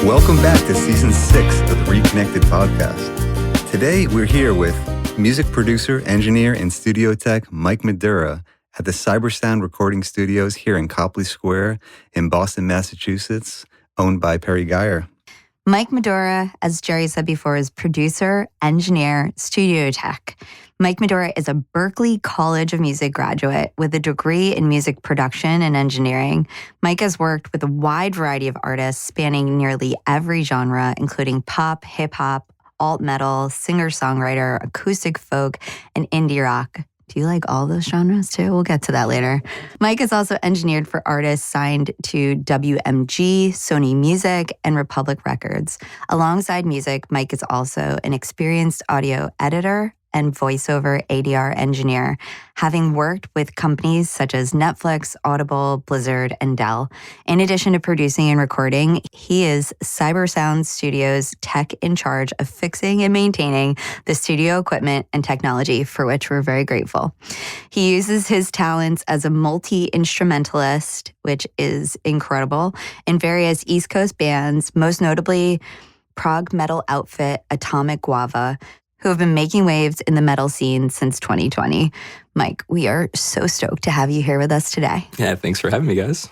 Welcome back to Season 6 of the ReidConnect-Ed podcast. Today, we're here with music producer, engineer, and studio tech Mike Midura at the CyberSound recording studios here in Copley Square in Boston, Massachusetts, owned by Perry Geyer. Mike Midura, as Jerry said before, is producer, engineer, studio tech. Mike Midura is a Berklee College of Music graduate with a degree in music production and engineering. Mike has worked with a wide variety of artists spanning nearly every genre, including pop, hip-hop, alt-metal, singer-songwriter, acoustic folk, and indie rock. Do you like all those genres too? We'll get to that later. Mike has also engineered for artists signed to WMG, Sony Music, and Republic Records. Alongside music, Mike is also an experienced audio editor and voiceover ADR engineer, having worked with companies such as Netflix, Audible, Blizzard, and Dell. In addition to producing and recording, he is CyberSound Studios' tech in charge of fixing and maintaining the studio equipment and technology, for which we're very grateful. He uses his talents as a multi-instrumentalist, which is incredible, in various East Coast bands, most notably prog metal outfit Atomic Guava, who have been making waves in the metal scene since 2020. Mike, we are so stoked to have you here with us today. Yeah, thanks for having me, guys.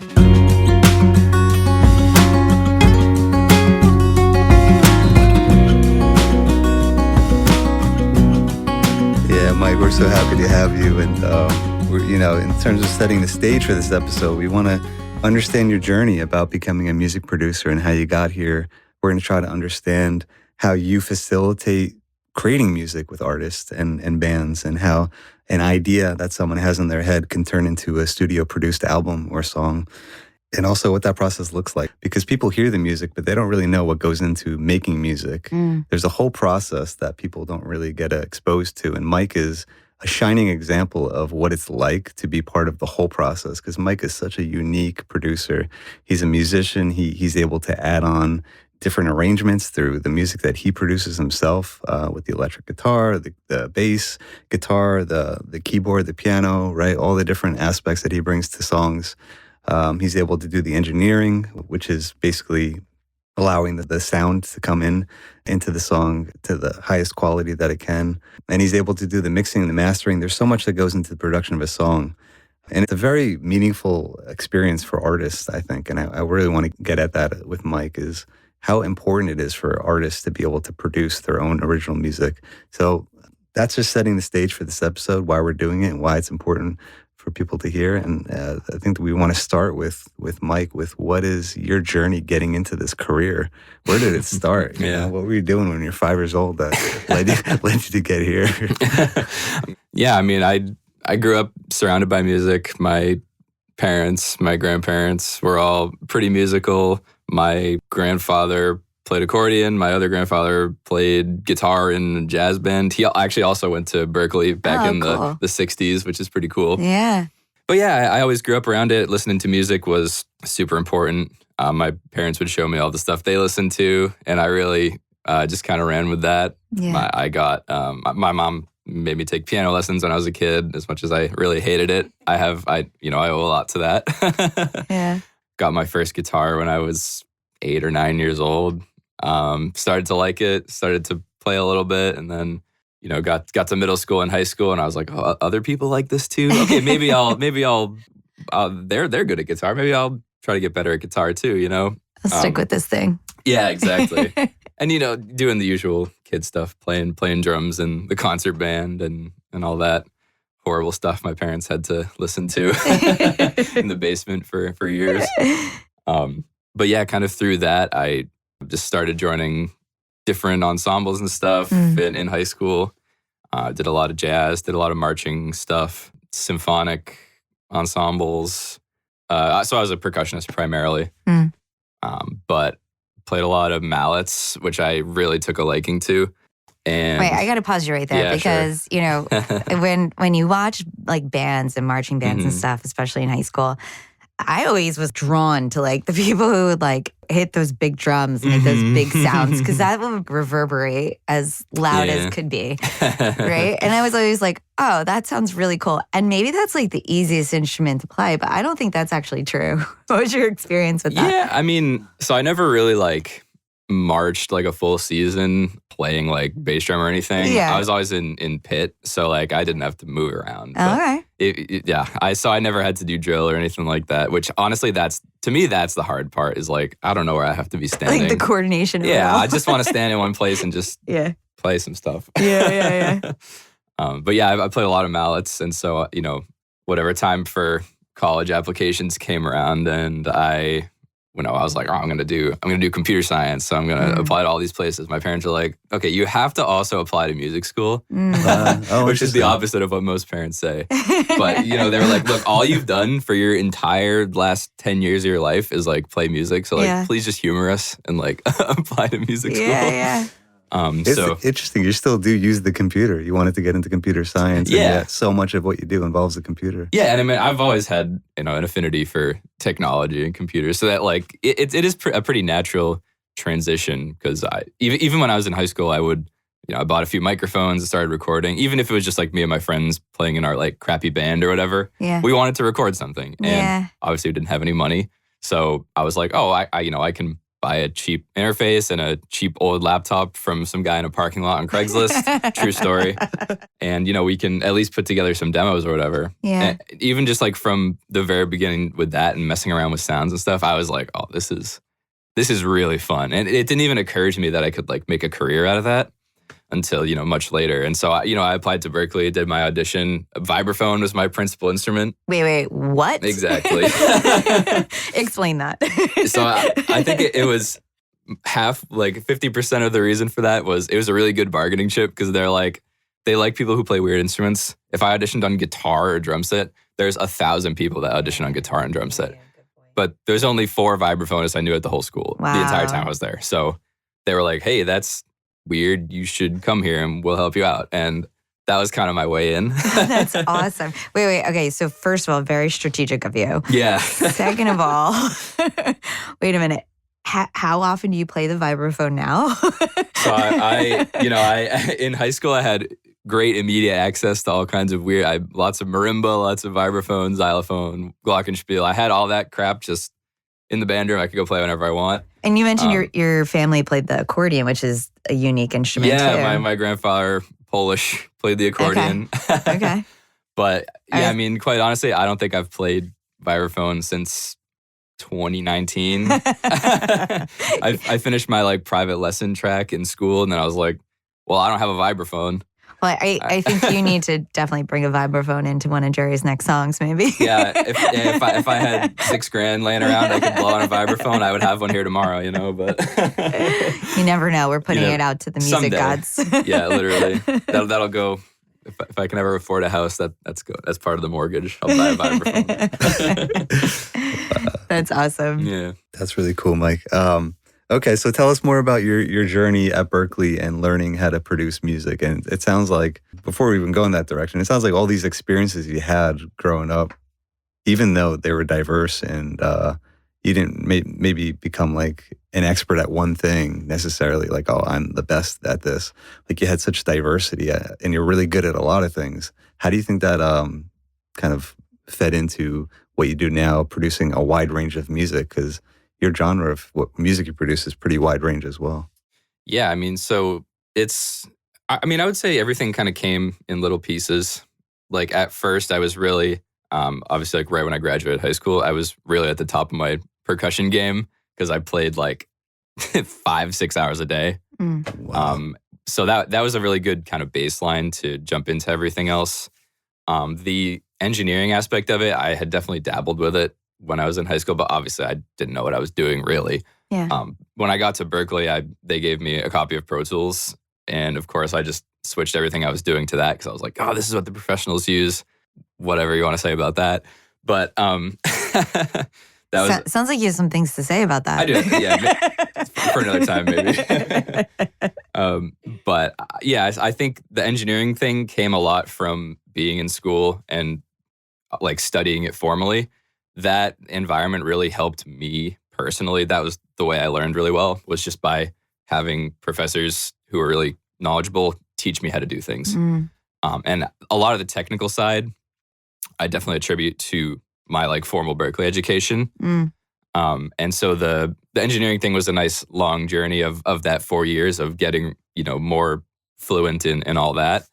Yeah, Mike, we're so happy to have you. And in terms of setting the stage for this episode, we want to understand your journey about becoming a music producer and how you got here. We're going to try to understand how you facilitate creating music with artists and bands, and how an idea that someone has in their head can turn into a studio-produced album or song, and also what that process looks like. Because people hear the music, but they don't really know what goes into making music. There's a whole process that people don't really get exposed to, and Mike is a shining example of what it's like to be part of the whole process, because Mike is such a unique producer. He's a musician. He's able to add on different arrangements through the music that he produces himself, with the electric guitar, the bass guitar, the keyboard, the piano, right? All the different aspects that he brings to songs. He's able to do the engineering, which is basically allowing the sound to come into the song to the highest quality that it can. And he's able to do the mixing and the mastering. There's so much that goes into the production of a song. And it's a very meaningful experience for artists, I think. And I really want to get at that with Mike, is how important it is for artists to be able to produce their own original music. So that's just setting the stage for this episode, why we're doing it and why it's important for people to hear. And I think that we want to start with Mike, with what is your journey getting into this career? Where did it start? Yeah. What were you doing when you were 5 years old that led you to get here? Yeah, I mean, I grew up surrounded by music. My parents, my grandparents were all pretty musical. My grandfather played accordion. My other grandfather played guitar in a jazz band. He actually also went to Berklee back in cool. the 60s, which is pretty cool. Yeah. But yeah, I always grew up around it. Listening to music was super important. My parents would show me all the stuff they listened to, and I really just kind of ran with that. Yeah. My mom made me take piano lessons when I was a kid, as much as I really hated it. I owe a lot to that. Yeah. Got my first guitar when I was 8 or 9 years old. Started to like it, started to play a little bit, and then, got to middle school and high school, and I was like, oh, other people like this too? Okay, maybe I'll they're good at guitar. Maybe I'll try to get better at guitar too, I'll stick with this thing. Yeah, exactly. And, doing the usual kid stuff, playing drums in the concert band and all that horrible stuff my parents had to listen to in the basement for years. But yeah, kind of through that, I just started joining different ensembles and stuff in high school. Did a lot of jazz, did a lot of marching stuff, symphonic ensembles. So I was a percussionist primarily, but played a lot of mallets, which I really took a liking to. And Wait, I got to pause you right there, Yeah, because, when you watch like bands and marching bands and stuff, especially in high school, I always was drawn to like the people who would like hit those big drums and make those big sounds, because that would reverberate as loud as could be, right? And I was always like, oh, that sounds really cool. And maybe that's like the easiest instrument to play, but I don't think that's actually true. What was your experience with that? Yeah, I mean, so I never really like marched like a full season playing like bass drum or anything. Yeah. I was always in pit, so like I didn't have to move around. All right. I never had to do drill or anything like that, which honestly that's the hard part is like I don't know where I have to be standing. Like the coordination of it Yeah, all. I just want to stand in one place and just play some stuff. Yeah. But yeah, I played a lot of mallets, and so whatever time for college applications came around, and I was like, I'm gonna do computer science, so I'm gonna apply to all these places. My parents are like, okay, you have to also apply to music school, which is the opposite of what most parents say. But they were like, look, all you've done for your entire last 10 years of your life is like play music, so like please just humor us and like apply to music school. Yeah. It's interesting. You still do use the computer. You wanted to get into computer science. And yet so much of what you do involves the computer. Yeah, and I mean, I've always had an affinity for technology and computers, so that like it is a pretty natural transition. Because even when I was in high school, I would I bought a few microphones and started recording, even if it was just like me and my friends playing in our like crappy band or whatever. Yeah, we wanted to record something, and obviously we didn't have any money, so I was like, oh, I can buy a cheap interface and a cheap old laptop from some guy in a parking lot on Craigslist. True story. And, we can at least put together some demos or whatever. Yeah. And even just like from the very beginning with that and messing around with sounds and stuff, I was like, oh, this is really fun. And it didn't even occur to me that I could like make a career out of that until, much later. And so, I applied to Berklee, did my audition. Vibraphone was my principal instrument. Wait, what? Exactly. Explain that. So I think it was half, like 50% of the reason for that was it was a really good bargaining chip because they like people who play weird instruments. If I auditioned on guitar or drum set, there's 1,000 people that audition on guitar and drum set. But there's only 4 vibraphonists I knew at the whole school. Wow. The entire time I was there. So they were like, hey, that's weird. You should come here and we'll help you out. And that was kind of my way in. That's awesome. Wait. Okay. So first of all, very strategic of you. Yeah. Second of all, wait a minute. How often do you play the vibraphone now? So I in high school, I had great immediate access to all kinds of weird, lots of marimba, lots of vibraphone, xylophone, glockenspiel. I had all that crap just in the band room. I could go play whenever I want. And you mentioned your family played the accordion, which is a unique instrument too. Yeah, my grandfather, Polish, played the accordion. Okay. But yeah, I mean, quite honestly, I don't think I've played vibraphone since 2019. I finished my like private lesson track in school, and then I was like, well, I don't have a vibraphone. Well, I think you need to definitely bring a vibraphone into one of Jerry's next songs, maybe. Yeah, if I had $6,000 laying around, I could blow on a vibraphone. I would have one here tomorrow, But you never know. We're putting it out to the music gods. Yeah, literally. That'll go. If I can ever afford a house, that's good. That's part of the mortgage. I'll buy a vibraphone. That's awesome. Yeah, that's really cool, Mike. Okay, so tell us more about your journey at Berklee and learning how to produce music. And it sounds like, before we even go in that direction, it sounds like all these experiences you had growing up, even though they were diverse and you didn't maybe become like an expert at one thing necessarily, like, oh, I'm the best at this. Like you had such diversity and you're really good at a lot of things. How do you think that kind of fed into what you do now, producing a wide range of music? Because your genre of what music you produce is pretty wide range as well. Yeah, I mean, so I would say everything kind of came in little pieces. Like at first I was really, obviously like right when I graduated high school, I was really at the top of my percussion game because I played like 5-6 hours a day. Wow. So that was a really good kind of baseline to jump into everything else. The engineering aspect of it, I had definitely dabbled with it when I was in high school, but obviously I didn't know what I was doing really. Yeah. When I got to Berklee, they gave me a copy of Pro Tools. And of course, I just switched everything I was doing to that because I was like, oh, this is what the professionals use. Whatever you want to say about that. But that was... Sounds like you have some things to say about that. I do, yeah. For another time, maybe. But yeah, I think the engineering thing came a lot from being in school and like studying it formally. That environment really helped me personally. That was the way I learned really well, was just by having professors who were really knowledgeable teach me how to do things. And a lot of the technical side, I definitely attribute to my like formal Berklee education. And so the engineering thing was a nice long journey of that 4 years of getting, more fluent in all that.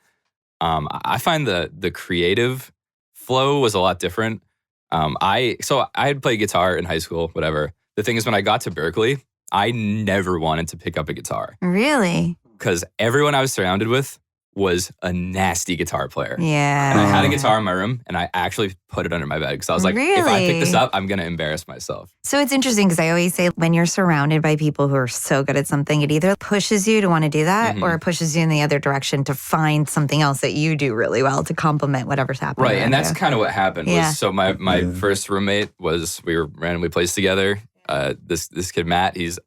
I find the creative flow was a lot different. I had played guitar in high school, whatever. The thing is, when I got to Berklee, I never wanted to pick up a guitar. Really? Because everyone I was surrounded with was a nasty guitar player. Yeah. And I had a guitar in my room, and I actually put it under my bed because I was like, if I pick this up, I'm going to embarrass myself. So it's interesting because I always say when you're surrounded by people who are so good at something, it either pushes you to want to do that or it pushes you in the other direction to find something else that you do really well to complement whatever's happening. Right, and that's kind of what happened. Yeah. So my first roommate we were randomly placed together. This kid, Matt, he's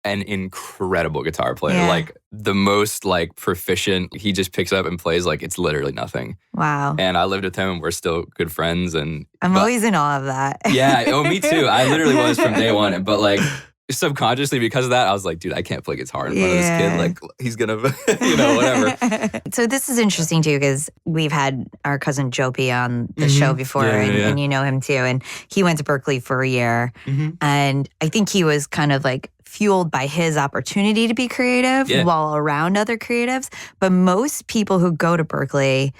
an incredible guitar player, like the most like proficient. He just picks up and plays like it's literally nothing. Wow. And I lived with him and we're still good friends. And I'm always in awe of that. Yeah, me too. I literally was from day one. But like subconsciously because of that, I was like, dude, I can't play guitar in front of this kid. Like he's gonna, whatever. So this is interesting too because we've had our cousin Jopi on the show before and you know him too. And he went to Berklee for a year. And I think he was kind of like fueled by his opportunity to be creative while around other creatives. But most people who go to Berklee,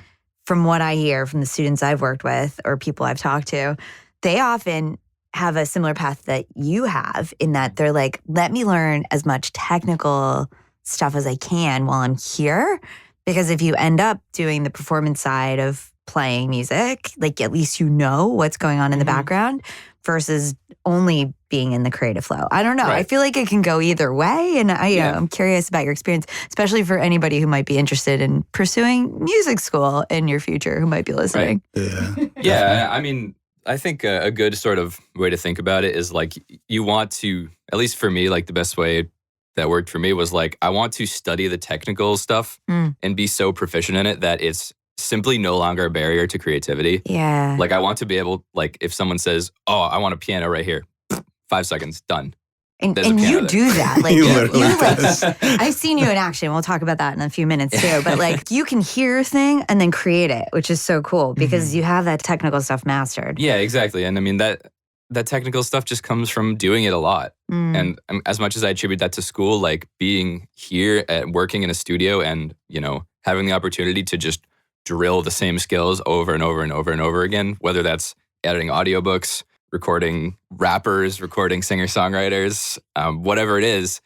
from what I hear from the students I've worked with or people I've talked to, they often have a similar path that you have in that they're like, let me learn as much technical stuff as I can while I'm here. Because if you end up doing the performance side of playing music, like at least you know what's going on in the background versus only being in the creative flow. I don't know. Right. I feel like it can go either way. And I'm curious about your experience, especially for anybody who might be interested in pursuing music school in your future who might be listening. Yeah. Yeah, I mean, I think a good sort of way to think about it is like you want to, at least for me, like the best way that worked for me was like, I want to study the technical stuff and be so proficient in it that it's simply no longer a barrier to creativity. Yeah. Like I want to be able, like if someone says, oh, I want a piano right here, 5 seconds, done. And you do that. Like, You I've seen you in action. We'll talk about that in a few minutes too. But like you can hear a thing and then create it, which is so cool because you have that technical stuff mastered. Yeah, exactly. And I mean, that technical stuff just comes from doing it a lot. And as much as I attribute that to school, like being here at working in a studio and, having the opportunity to just drill the same skills over and over and over and over again, whether that's editing audiobooks, recording rappers, recording singer-songwriters, whatever it is,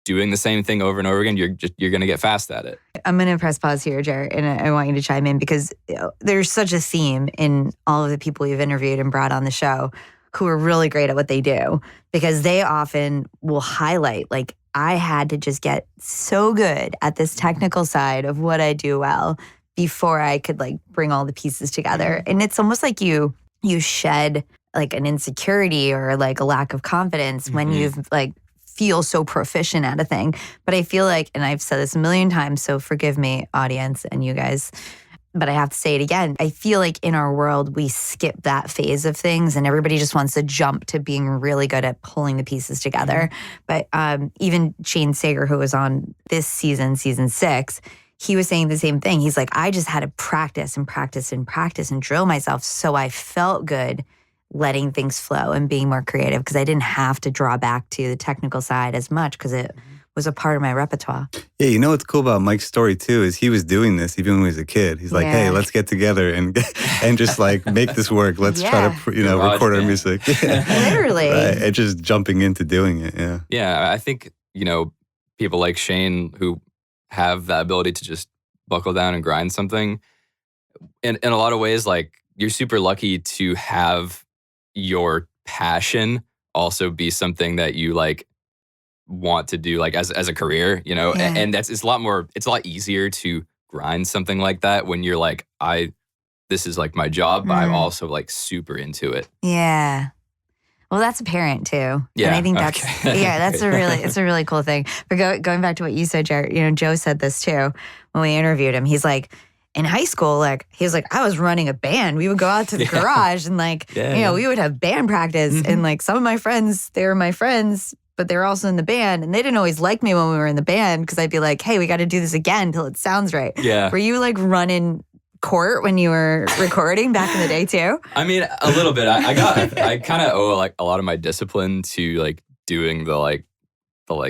doing the same thing over and over again, you're going to get fast at it. I'm going to press pause here, Jared, and I want you to chime in because there's such a theme in all of the people you've interviewed and brought on the show who are really great at what they do because they often will highlight, like, I had to just get so good at this technical side of what I do well before I could, like, bring all the pieces together. And it's almost like you shed, like, an insecurity or, like, a lack of confidence when you've, like, feel so proficient at a thing. But I feel like, and I've said this a million times, so forgive me, audience and you guys, but I have to say it again. I feel like in our world, we skip that phase of things and everybody just wants to jump to being really good at pulling the pieces together. But even Shane Sager, who was on this season 6, he was saying the same thing. He's like, I just had to practice and practice and practice and drill myself so I felt good letting things flow and being more creative because I didn't have to draw back to the technical side as much because it was a part of my repertoire. Yeah, you know what's cool about Mike's story too is he was doing this even when he was a kid. He's like, hey, let's get together and just like make this work. Let's try to record our music. Literally. Right. And just jumping into doing it. Yeah. Yeah, I think, people like Shane who have that ability to just buckle down and grind something. In a lot of ways, like you're super lucky to have your passion also be something that you like want to do like as a career, and it's a lot easier to grind something like that when you're like, this is like my job, but I'm also like super into it. Yeah. Well, that's apparent too. Yeah. And I think that's it's a really cool thing. But going back to what you said, Jared, Joe said this too when we interviewed him. He's like, in high school, like, he was like, I was running a band. We would go out to the garage and like, we would have band practice. And like some of my friends, they were my friends, but they were also in the band. And they didn't always like me when we were in the band because I'd be like, hey, we got to do this again until it sounds right. Yeah. Were you like running court when you were recording back in the day too? I mean, a little bit. I kind of owe like a lot of my discipline to like doing the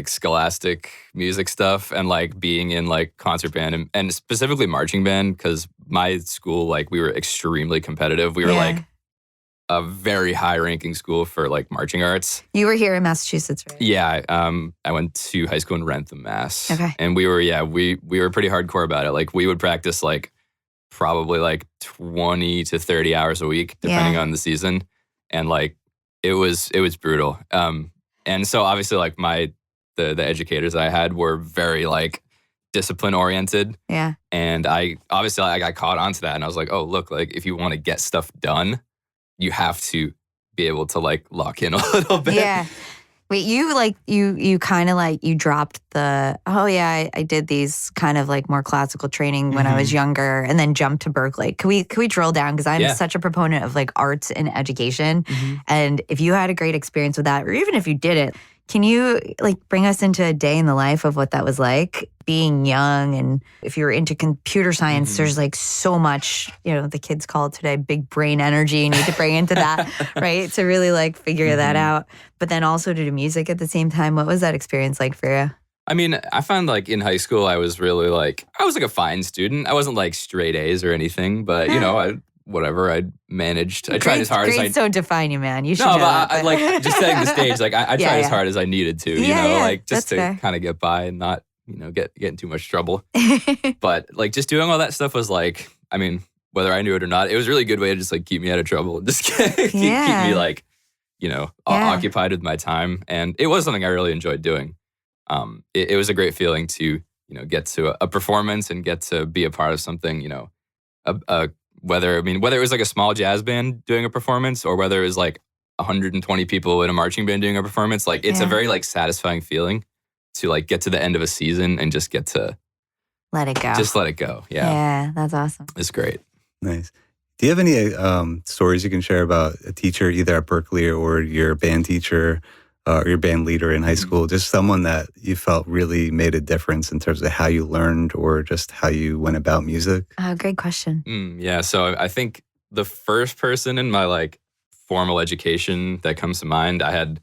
scholastic music stuff and like being in like concert band and specifically marching band, because my school, like, we were extremely competitive. We were like a very high ranking school for like marching arts. You were here in Massachusetts, right? Yeah. I went to high school in Rentham, Mass. Okay. And we were pretty hardcore about it. Like, we would practice like probably like 20 to 30 hours a week, depending on the season. And like, it was brutal. And so obviously like the educators that I had were very like discipline oriented. Yeah. And I got caught onto that, and I was like, oh, look, like, if you want to get stuff done, you have to be able to like lock in a little bit. Yeah. Wait, you kind of like, you dropped the, I did these kind of like more classical training when I was younger, and then jumped to Berklee. Can we drill down? Because I'm such a proponent of like arts and education. And if you had a great experience with that, or even if you didn't, can you like bring us into a day in the life of what that was like being young? And if you're into computer science, there's like so much, the kids call it today big brain energy you need to bring into that, right? To really like figure that out. But then also to do music at the same time. What was that experience like for you? I mean, I found like in high school, I was like a fine student. I wasn't like straight A's or anything, but I managed. I tried as hard as I... Grades don't define you, man. You should know but I like just setting the stage. Like I tried as hard as I needed to, like just to kind of get by and not, get in too much trouble. But like just doing all that stuff was like, I mean, whether I knew it or not, it was a really good way to just like keep me out of trouble and just keep me like, occupied with my time. And it was something I really enjoyed doing. It was a great feeling to, get to a performance and get to be a part of something, whether it was like a small jazz band doing a performance, or whether it was like 120 people in a marching band doing a performance, like it's a very like satisfying feeling to like get to the end of a season and just get to let it go. Just let it go. Yeah. Yeah, that's awesome. It's great. Nice. Do you have any stories you can share about a teacher, either at Berklee or your band teacher or your band leader in high school, just someone that you felt really made a difference in terms of how you learned or just how you went about music? Great question. Yeah. So I think the first person in my like formal education that comes to mind, I had,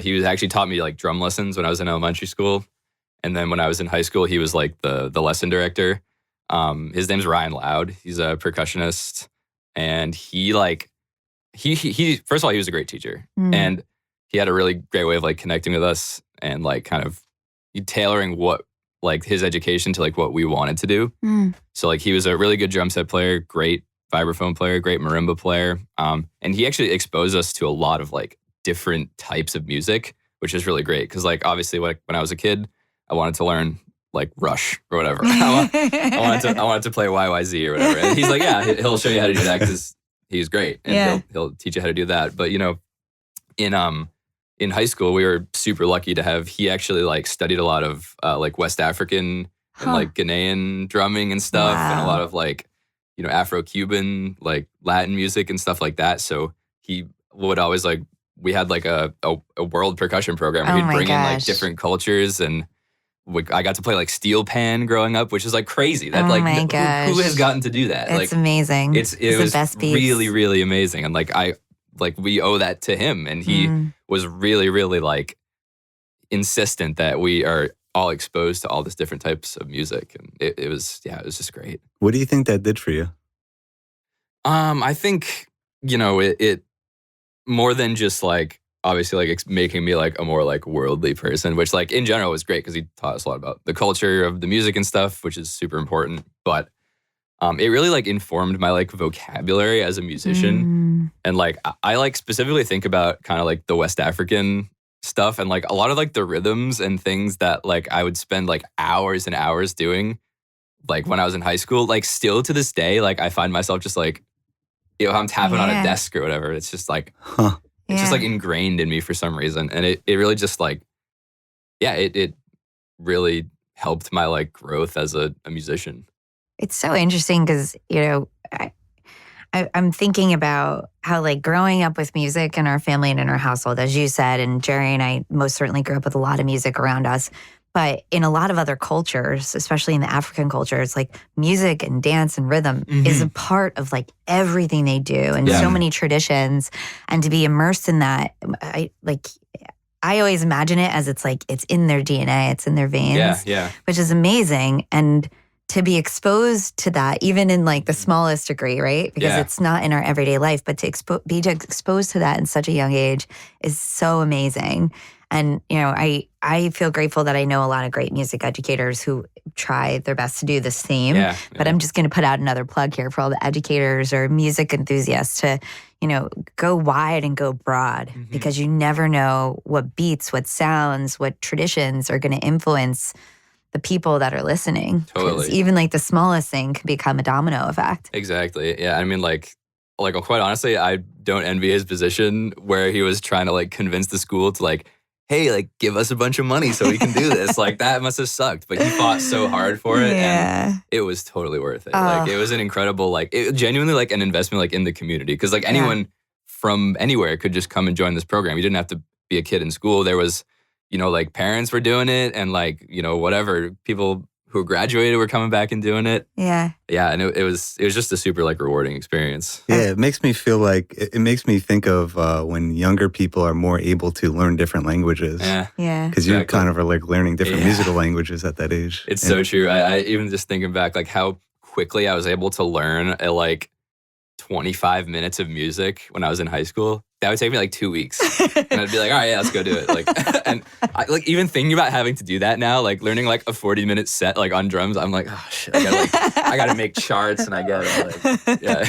he was actually taught me like drum lessons when I was in elementary school. And then when I was in high school, he was like the lesson director. His name's Ryan Loud. He's a percussionist. And he first of all, he was a great teacher. And he had a really great way of like connecting with us and like kind of tailoring what like his education to like what we wanted to do. So like he was a really good drum set player, great vibraphone player, great marimba player. And he actually exposed us to a lot of like different types of music, which is really great. Cause like obviously when I was a kid, I wanted to learn like Rush or whatever. I wanted to play YYZ or whatever. And he's like, yeah, he'll show you how to do that because he's great. And he'll teach you how to do that. But in high school, we were super lucky to have, he actually like studied a lot of like West African and like Ghanaian drumming and stuff, and a lot of like, Afro-Cuban, like Latin music and stuff like that. So he would always like, we had like a world percussion program where he'd bring in like different cultures, and I got to play like steel pan growing up, which is like crazy. That who has gotten to do that? It's like amazing. It was the best piece. Really, really amazing. And like we owe that to him. And he was really, really like insistent that we are all exposed to all these different types of music. And it was just great. What do you think that did for you? I think, it more than just like, obviously like it's making me like a more like worldly person, which like in general was great because he taught us a lot about the culture of the music and stuff, which is super important. But it really like informed my like vocabulary as a musician. And like I like specifically think about kind of like the West African stuff and like a lot of like the rhythms and things that like I would spend like hours and hours doing like when I was in high school. Like still to this day, like I find myself just like, I'm tapping on a desk or whatever. It's just like, it's just like ingrained in me for some reason. And it really just like, it really helped my like growth as a musician. It's so interesting because, I'm thinking about how like growing up with music in our family and in our household, as you said, and Jerry and I most certainly grew up with a lot of music around us. But in a lot of other cultures, especially in the African cultures, like music and dance and rhythm is a part of like everything they do and so many traditions. And to be immersed in that, I always imagine it as it's like it's in their DNA, it's in their veins, which is amazing. And to be exposed to that, even in like the smallest degree, right? Because it's not in our everyday life, but to be exposed to that in such a young age is so amazing. And, you know, I feel grateful that I know a lot of great music educators who try their best to do the same. But I'm just going to put out another plug here for all the educators or music enthusiasts to, you know, go wide and go broad because you never know what beats, what sounds, what traditions are going to influence the people that are listening. Totally. Even like the smallest thing can become a domino effect. Exactly. Yeah. I mean, like quite honestly, I don't envy his position where he was trying to like convince the school to like, hey, like give us a bunch of money so we can do this. Like that must have sucked, but he fought so hard for it and it was totally worth it. Like it was an incredible, like it genuinely like an investment like in the community. Cause like anyone from anywhere could just come and join this program. You didn't have to be a kid in school. There was, you know, like parents were doing it and like, you know, whatever, people who graduated were coming back and doing it. Yeah. Yeah. And it was just a super like rewarding experience. Yeah. It makes me feel like, it makes me think of when younger people are more able to learn different languages. Yeah. Because you kind of are like learning different musical languages at that age. It's so true. I even just thinking back, like how quickly I was able to learn like 25 minutes of music when I was in high school. That would take me like 2 weeks. And I'd be like, all right, yeah, let's go do it. Like, and like even thinking about having to do that now, like learning like a 40-minute set like on drums, I'm like, oh shit, I gotta make charts and I gotta like, yeah.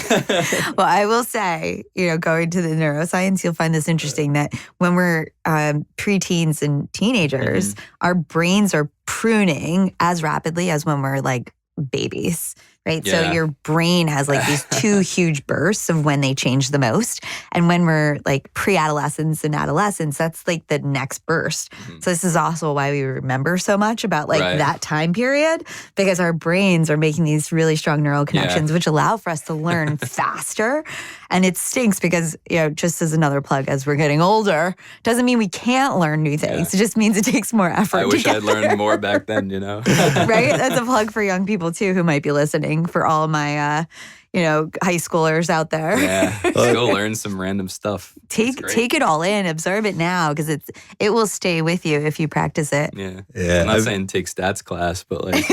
Well, I will say, you know, going to the neuroscience, you'll find this interesting that when we're preteens and teenagers, our brains are pruning as rapidly as when we're like babies. Right. Yeah. So your brain has like these two huge bursts of when they change the most. And when we're like pre-adolescents and adolescents, that's like the next burst. So this is also why we remember so much about like that time period, because our brains are making these really strong neural connections, which allow for us to learn faster. And it stinks because, you know, just as another plug, as we're getting older, doesn't mean we can't learn new things. It just means it takes more effort. I wish I'd learned more back then, you know? Right? That's a plug for young people too who might be listening, for all my you know, high schoolers out there. Yeah, go learn some random stuff. Take it all in, absorb it now, because it will stay with you if you practice it. Yeah. I'm not saying take stats class, but like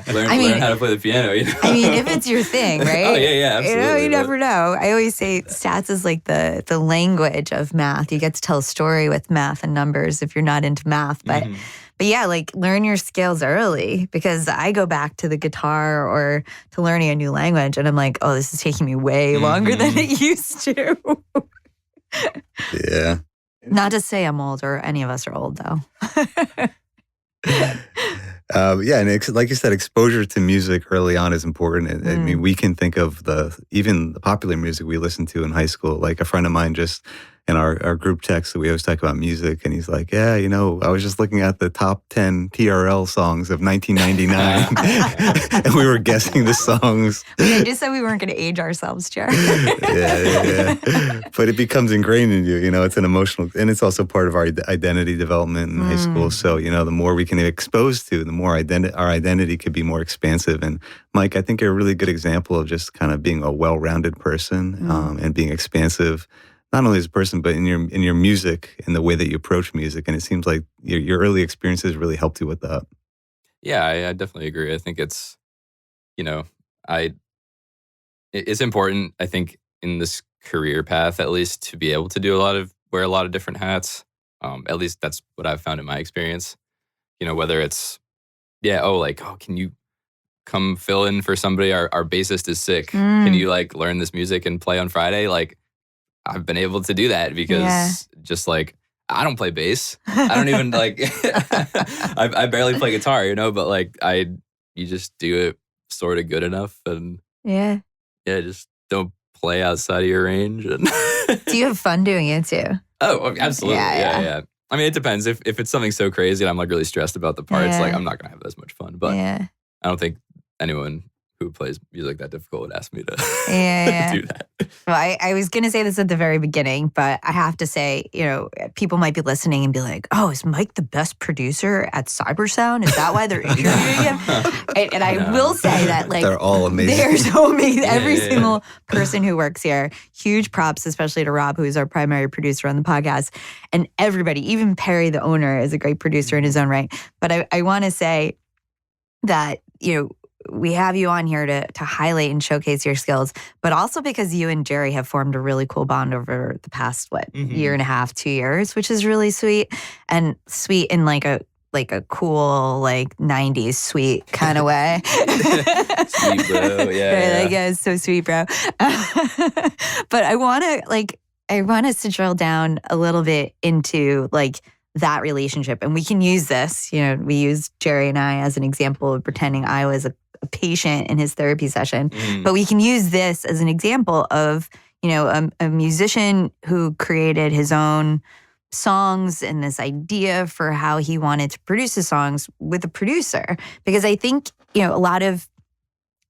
learn how to play the piano. You know? I mean, if it's your thing, right? Oh yeah, absolutely. You know, you never know. I always say stats is like the language of math. You get to tell a story with math and numbers if you're not into math, but. But yeah, like learn your scales early, because I go back to the guitar or to learning a new language and I'm like, oh, this is taking me way longer than it used to. Yeah. Not to say I'm old, or any of us are old though. Yeah, and like you said, exposure to music early on is important. I mean, we can think of even the popular music we listened to in high school. Like a friend of mine just in our group text, we always talk about music, and he's like, yeah, you know, I was just looking at the top 10 TRL songs of 1999, and we were guessing the songs. I just said we weren't going to age ourselves, Jared. Yeah. But it becomes ingrained in you, you know, it's an emotional, and it's also part of our identity development in high school. So, you know, the more we can be exposed to, the more our identity could be more expansive. And Mike, I think you're a really good example of just kind of being a well-rounded person and being expansive, not only as a person, but in your music and the way that you approach music. And it seems like your early experiences really helped you with that. Yeah, I definitely agree. I think it's, you know, it's important, I think, in this career path, at least, to be able to wear a lot of different hats. At least that's what I've found in my experience. You know, whether it's, can you come fill in for somebody? Our bassist is sick. Can you like learn this music and play on Friday? Like, I've been able to do that because just like, I don't play bass. I don't even like, I barely play guitar, you know, but like you just do it sort of good enough, and just don't play outside of your range. And do you have fun doing it too? Oh, absolutely. Yeah. I mean, it depends. If it's something so crazy and I'm like really stressed about the parts, like I'm not going to have as much fun, but I don't think anyone who plays music that difficult would ask me to Yeah. do that. Well, I was going to say this at the very beginning, but I have to say, people might be listening and be like, oh, is Mike the best producer at CyberSound? Is that why they're interviewing him? And I will say that, like, they're all amazing. They're so amazing. Every single person who works here. Huge props, especially to Rob, who is our primary producer on the podcast. And everybody, even Perry, the owner, is a great producer in his own right. But I want to say that, we have you on here to highlight and showcase your skills, but also because you and Jerry have formed a really cool bond over the past, year and a half, 2 years, which is really sweet. And sweet in like a cool, 90s sweet kind of way. Sweet, bro. Yeah. It's so sweet, bro. But I want us to drill down a little bit into that relationship. And we can use this, we use Jerry and I as an example of pretending I was a patient in his therapy session. But we can use this as an example of, a musician who created his own songs and this idea for how he wanted to produce his songs with a producer. Because I think, a lot of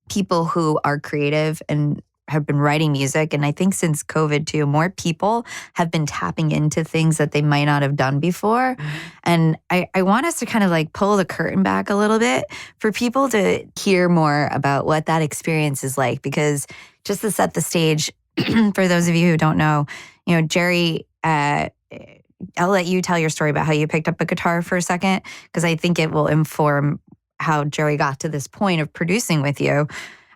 people who are creative and have been writing music, and I think since COVID too, more people have been tapping into things that they might not have done before. And I want us to kind of pull the curtain back a little bit for people to hear more about what that experience is like. Because just to set the stage, for those of you who don't know, Jerry, I'll let you tell your story about how you picked up a guitar for a second, because I think it will inform how Jerry got to this point of producing with you.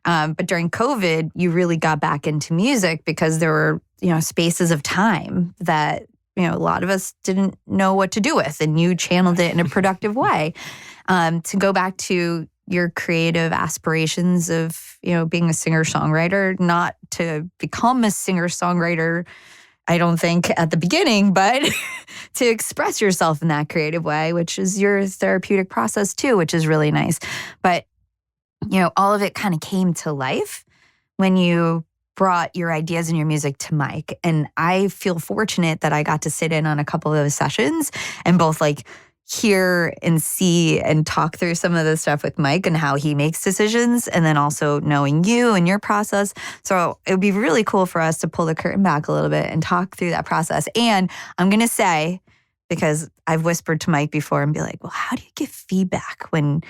But during COVID, you really got back into music because there were, spaces of time that, a lot of us didn't know what to do with, and you channeled it in a productive way. To go back to your creative aspirations of, being a singer-songwriter, not to become a singer-songwriter, I don't think at the beginning, but to express yourself in that creative way, which is your therapeutic process too, which is really nice. But all of it kind of came to life when you brought your ideas and your music to Mike. And I feel fortunate that I got to sit in on a couple of those sessions and both hear and see and talk through some of the stuff with Mike and how he makes decisions, and then also knowing you and your process. So it would be really cool for us to pull the curtain back a little bit and talk through that process. And I'm going to say, because I've whispered to Mike before and be like, well, how do you give feedback when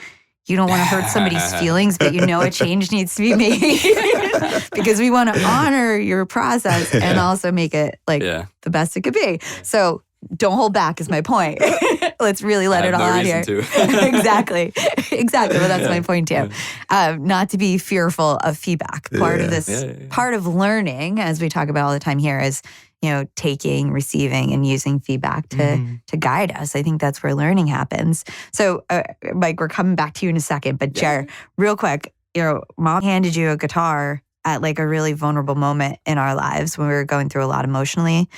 you don't want to hurt somebody's feelings, but a change needs to be made? Because we want to honor your process and also make it the best it could be. So don't hold back is my point. Let's really let it all out here. Exactly. Well, that's my point too. Not to be fearful of feedback. Part of this, part of learning, as we talk about all the time here, is taking, receiving, and using feedback to guide us. I think that's where learning happens. So, Mike, we're coming back to you in a second. But Jer, real quick, Mom handed you a guitar at a really vulnerable moment in our lives when we were going through a lot emotionally.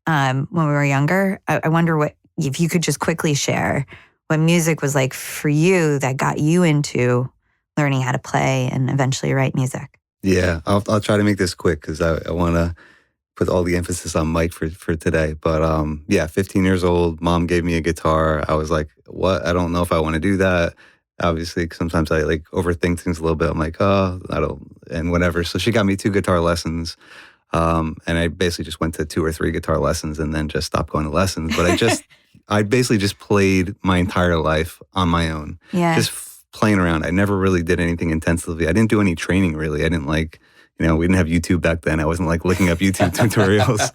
When we were younger, I wonder if you could just quickly share what music was like for you that got you into learning how to play and eventually write music. Yeah, I'll try to make this quick because I want to put all the emphasis on Mike for today. But 15 years old, Mom gave me a guitar. I was like, what? I don't know if I want to do that. Obviously, sometimes I overthink things a little bit. I'm like, oh, I don't, and whatever. So she got me 2 guitar lessons. And I basically just went to 2 or 3 guitar lessons and then just stopped going to lessons. But I basically just played my entire life on my own. Yeah. Just playing around. I never really did anything intensively. I didn't do any training really. I didn't we didn't have YouTube back then. I wasn't looking up YouTube tutorials.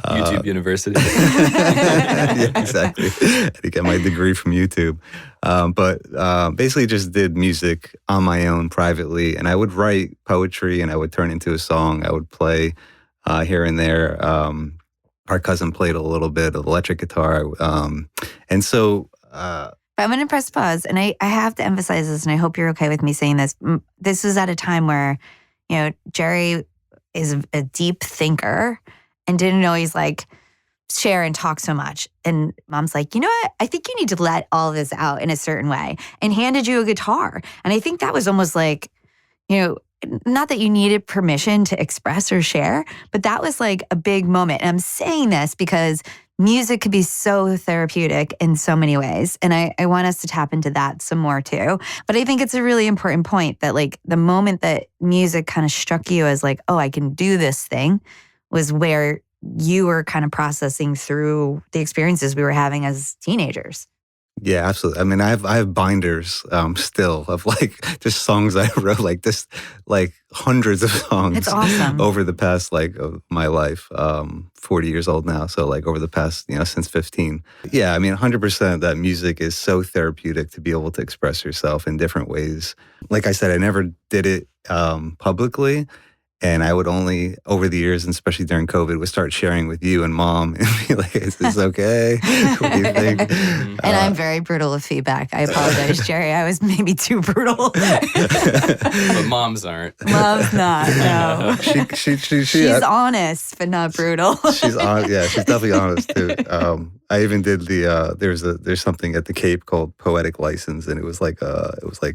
YouTube University. Yeah, exactly. I had to get my degree from YouTube. But basically just did music on my own privately. And I would write poetry and I would turn into a song. I would play here and there. Our cousin played a little bit of electric guitar. And so... But I'm going to press pause. And I have to emphasize this, and I hope you're okay with me saying this. This was at a time where, Jerry is a deep thinker and didn't always share and talk so much. And Mom's like, you know what? I think you need to let all this out in a certain way, and handed you a guitar. And I think that was almost not that you needed permission to express or share, but that was a big moment. And I'm saying this because music could be so therapeutic in so many ways. And I want us to tap into that some more too. But I think it's a really important point that like the moment that music kind of struck you as like, oh, I can do this thing was where you were kind of processing through the experiences we were having as teenagers. Yeah, absolutely. I mean, I have binders still of like just songs I wrote, like this, like hundreds of songs. It's awesome. Over the past like of my life, 40 years old now. So like over the past, since 15. Yeah, I mean, 100% that music is so therapeutic to be able to express yourself in different ways. Like I said, I never did it publicly. And I would only, over the years, and especially during COVID, would start sharing with you and Mom and be like, is this okay? What do you think? And I'm very brutal with feedback. I apologize, Jerry. I was maybe too brutal. But moms aren't. Mom's not, no. She's honest, but not brutal. She's on. Yeah, she's definitely honest too. I even did there's something at the Cape called Poetic License, and it was like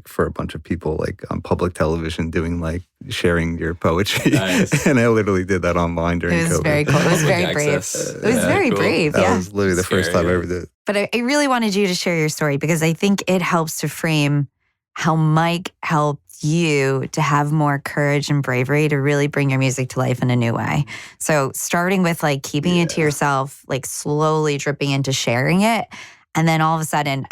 for a bunch of people like on public television doing like sharing your poetry. Nice. And I literally did that online during COVID. It was very cool. It was very brave. It was very brave. That was literally the first time I ever did. But I really wanted you to share your story because I think it helps to frame how Mike helped you to have more courage and bravery to really bring your music to life in a new way. So starting with like keeping it to yourself, like slowly dripping into sharing it. And then all of a sudden,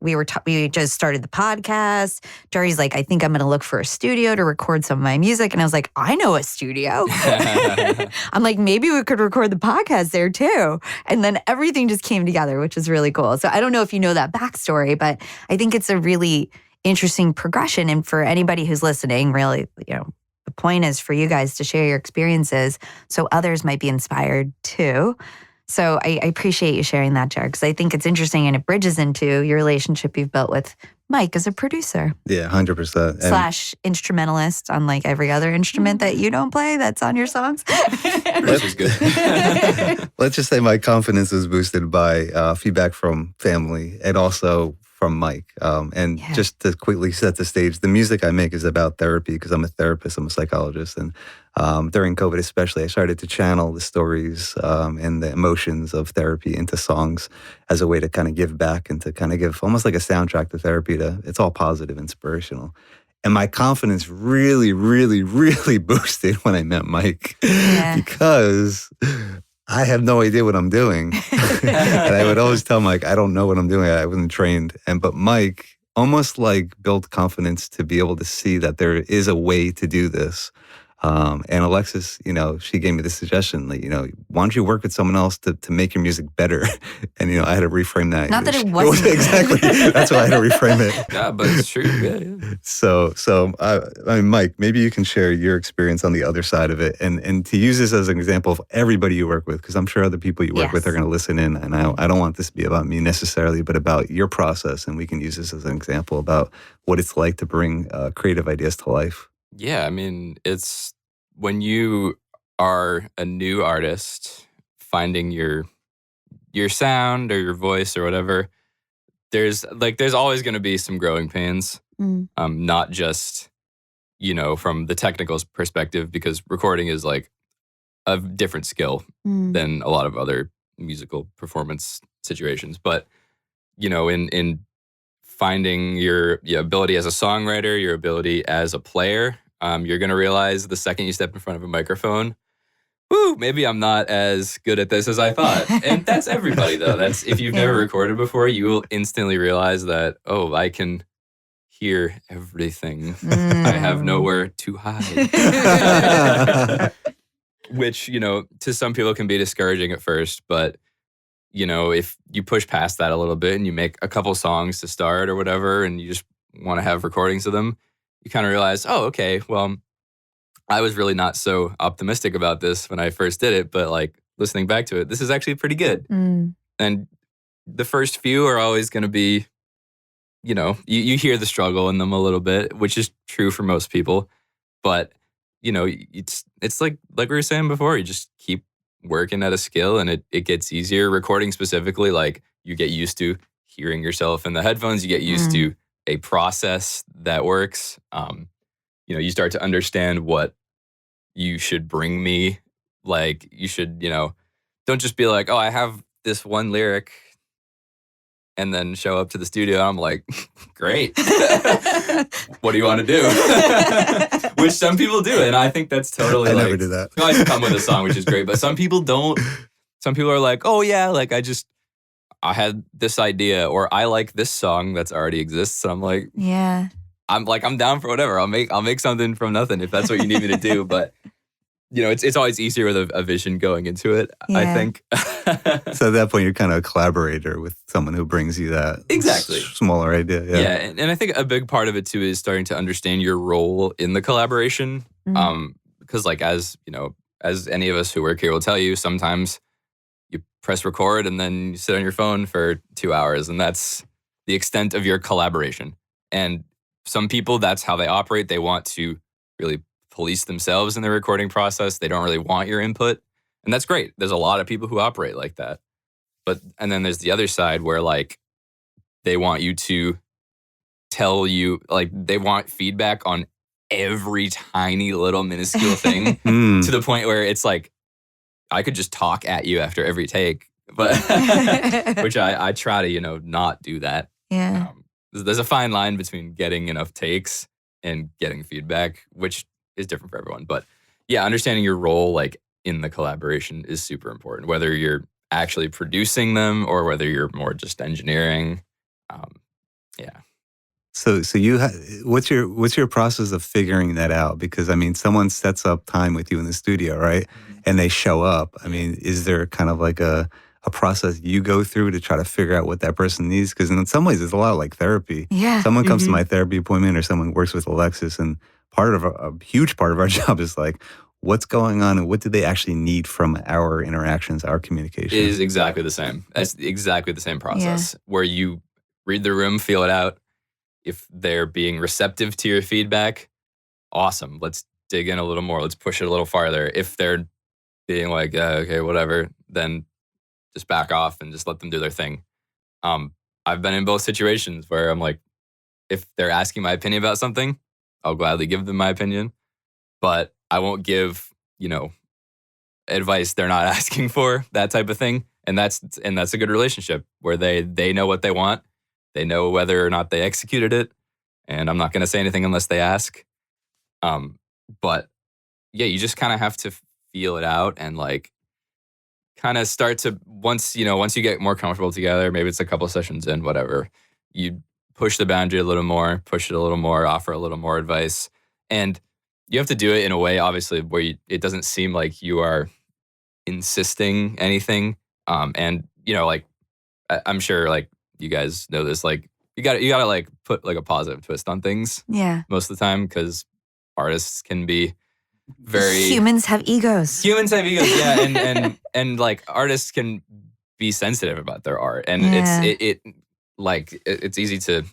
we just started the podcast. Jerry's like, I think I'm going to look for a studio to record some of my music. And I was like, I know a studio. I'm like, maybe we could record the podcast there too. And then everything just came together, which is really cool. So I don't know if you know that backstory, but I think it's a really interesting progression. And for anybody who's listening, really, the point is for you guys to share your experiences so others might be inspired too. So I appreciate you sharing that, Jared, because I think it's interesting and it bridges into your relationship you've built with Mike as a producer. Yeah, 100%. Slash instrumentalist on like every other instrument that you don't play that's on your songs. Producer's good. Let's just say my confidence was boosted by feedback from family and also from Mike. Just to quickly set the stage, the music I make is about therapy because I'm a therapist, I'm a psychologist. And during COVID especially, I started to channel the stories and the emotions of therapy into songs as a way to kind of give back and to kind of give almost like a soundtrack to therapy. It's all positive, inspirational. And my confidence really, really, really boosted when I met Mike because I have no idea what I'm doing. And I would always tell Mike, I don't know what I'm doing. I wasn't trained. But Mike almost like built confidence to be able to see that there is a way to do this. And Alexis, she gave me the suggestion, like, why don't you work with someone else to make your music better? And, I had to reframe that. Not that it wasn't. Exactly. That's why I had to reframe it. Yeah, but it's true. Yeah. So I mean, Mike, maybe you can share your experience on the other side of it and to use this as an example of everybody you work with, because I'm sure other people you work with are going to listen in. And I don't want this to be about me necessarily, but about your process. And we can use this as an example about what it's like to bring creative ideas to life. Yeah, I mean, it's when you are a new artist, finding your sound or your voice or whatever, there's always going to be some growing pains. Not just, from the technical perspective, because recording is like a different skill than a lot of other musical performance situations. But, in finding your ability as a songwriter, your ability as a player, you're going to realize the second you step in front of a microphone, maybe I'm not as good at this as I thought. And that's everybody, though. That's if you've never recorded before, you will instantly realize that, I can hear everything. I have nowhere to hide. Which, to some people can be discouraging at first. But, if you push past that a little bit and you make a couple songs to start or whatever, and you just want to have recordings of them, you kind of realize, okay, well, I was really not so optimistic about this when I first did it, but like listening back to it, this is actually pretty good. And the first few are always going to be, you hear the struggle in them a little bit, which is true for most people. But, it's like we were saying before, you just keep working at a skill and it gets easier. Recording specifically, like you get used to hearing yourself in the headphones, you get used to a process that works. You start to understand what you should bring me. Like you should, don't just be like, oh, I have this one lyric, and then show up to the studio. And I'm like, great. What do you want to do? Which some people do. And I think that's totally I never do that. I just come with a song, which is great. But some people don't. Some people are like, oh yeah, like I had this idea, or I like this song that's already exists. And I'm like, Yeah. I'm down for whatever. I'll make something from nothing if that's what you need me to do. But it's always easier with a vision going into it, I think. So at that point, you're kind of a collaborator with someone who brings you that exactly smaller idea. Yeah, and I think a big part of it too is starting to understand your role in the collaboration. Because like as any of us who work here will tell you, sometimes you press record and then you sit on your phone for 2 hours, and that's the extent of your collaboration. And some people, that's how they operate. They want to really police themselves in the recording process. They don't really want your input. And that's great. There's a lot of people who operate like that. And then there's the other side where like they want you to tell you, like they want feedback on every tiny little minuscule thing to the point where it's like, I could just talk at you after every take, but which I try to, not do that. Yeah. There's a fine line between getting enough takes and getting feedback, which is different for everyone. But yeah, understanding your role like in the collaboration is super important, whether you're actually producing them or whether you're more just engineering. So what's your process of figuring that out? Because I mean, someone sets up time with you in the studio, right? And they show up. I mean, is there kind of like a process you go through to try to figure out what that person needs? Because in some ways, it's a lot like therapy. Yeah. Someone comes to my therapy appointment, or someone works with Alexis, and a huge part of our job is like, what's going on and what do they actually need from our interactions, our communication? It is exactly the same. It's exactly the same process where you read the room, feel it out. If they're being receptive to your feedback, awesome. Let's dig in a little more. Let's push it a little farther. If they're being like, okay, whatever, then just back off and just let them do their thing. I've been in both situations where I'm like, if they're asking my opinion about something, I'll gladly give them my opinion, but I won't give, advice they're not asking for, that type of thing. And that's a good relationship where they know what they want. They know whether or not they executed it. And I'm not going to say anything unless they ask. But yeah, you just kind of have to feel it out and like kind of start to, once you get more comfortable together, maybe it's a couple of sessions in, whatever, you push the boundary a little more, push it a little more, offer a little more advice. And you have to do it in a way, obviously, where it doesn't seem like you are insisting anything. And, like, I'm sure, like, you guys know this, like, you gotta like put like a positive twist on things. Yeah. Most of the time, because artists can be very... Humans have egos. Yeah. And like artists can be sensitive about their art. And it's easy to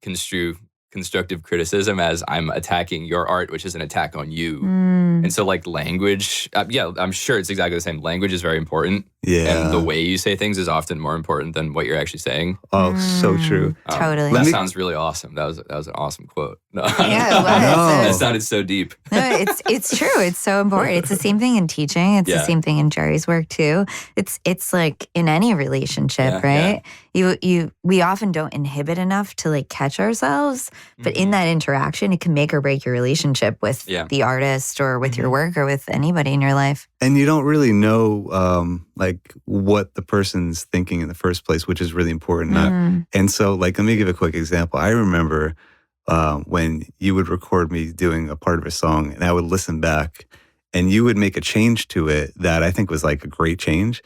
construe constructive criticism as I'm attacking your art, which is an attack on you. And so like language, I'm sure it's exactly the same. Language is very important. Yeah. And the way you say things is often more important than what you're actually saying. Oh, so true. Totally. That sounds really awesome. That was an awesome quote. No. Yeah, it was. That sounded so deep. No, it's true. It's so important. It's the same thing in teaching. It's the same thing in Jerry's work too. It's like in any relationship, right? We often don't inhibit enough to like catch ourselves, but in that interaction, it can make or break your relationship with the artist or with your work or with anybody in your life. And you don't really know like what the person's thinking in the first place, which is really important. And so like, let me give a quick example. I remember when you would record me doing a part of a song and I would listen back and you would make a change to it that I think was like a great change.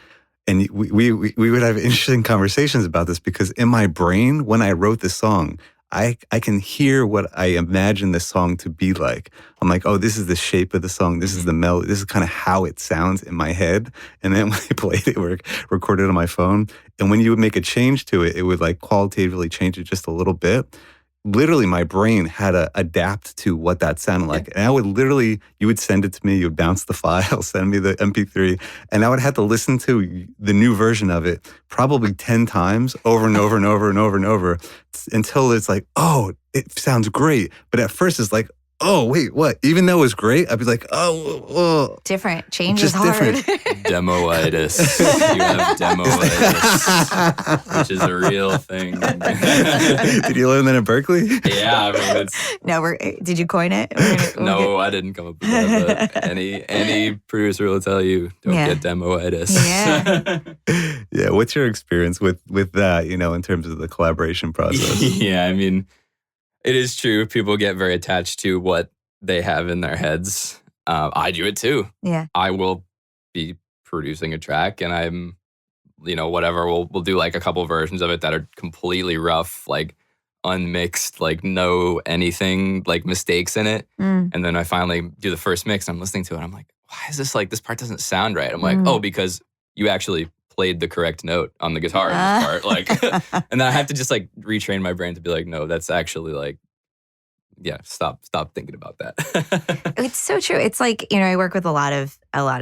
And we would have interesting conversations about this because in my brain, when I wrote this song, I can hear what I imagine the song to be like. I'm like, oh, this is the shape of the song. This is the melody. This is kind of how it sounds in my head. And then when I played it or recorded it on my phone, and when you would make a change to it, it would like qualitatively change it just a little bit. Literally, my brain had to adapt to what that sounded like. And I would literally, you would send it to me, you would bounce the file, send me the MP3, and I would have to listen to the new version of it probably 10 times over and over and over and over and over until it's like, oh, it sounds great. But at first it's like, oh, wait, what? Even though it was great, I'd be like, oh. Different. Change is hard. Different. demoitis. You have demoitis, which is a real thing. Did you learn that in Berklee? Yeah, I mean, it's... No, did you coin it? No, I didn't come up with that, but any producer will tell you, don't get demoitis. Yeah. Yeah, what's your experience with that, in terms of the collaboration process? Yeah, I mean, it is true. People get very attached to what they have in their heads. I do it too. Yeah. I will be producing a track and I'm, whatever, we'll do like a couple versions of it that are completely rough, like unmixed, like no anything, like mistakes in it. And then I finally do the first mix and I'm listening to it. I'm like, why is this like, this part doesn't sound right? I'm like, oh, because you actually played the correct note on the guitar in this part. Like, and then I have to just like retrain my brain to be like, no, that's actually like, yeah, stop thinking about that. It's so true. It's like, I work with a lot of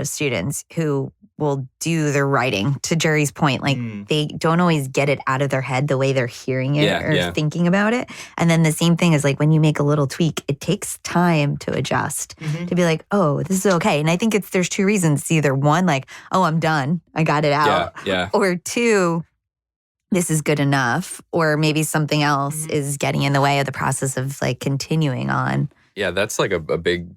students who will do their writing, to Jerry's point. Like they don't always get it out of their head the way they're hearing it or thinking about it. And then the same thing is like when you make a little tweak, it takes time to adjust, to be like, oh, this is okay. And I think there's two reasons. It's either one, like, oh, I'm done, I got it out. Yeah. Or two, this is good enough, or maybe something else is getting in the way of the process of like continuing on. Yeah, that's like a big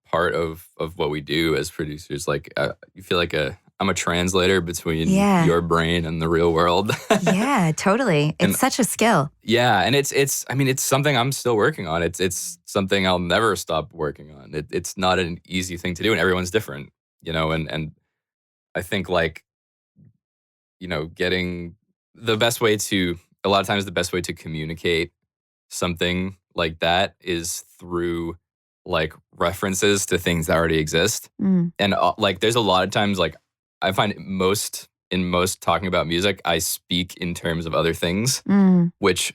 part of what we do as producers. Like, you feel like I'm a translator between your brain and the real world. Yeah, totally. It's such a skill. Yeah, and it's something I'm still working on. It's something I'll never stop working on. It's not an easy thing to do, and everyone's different, and I think like, getting a lot of times the best way to communicate something like that is through like references to things that already exist. And like there's a lot of times like I find in most talking about music, I speak in terms of other things, which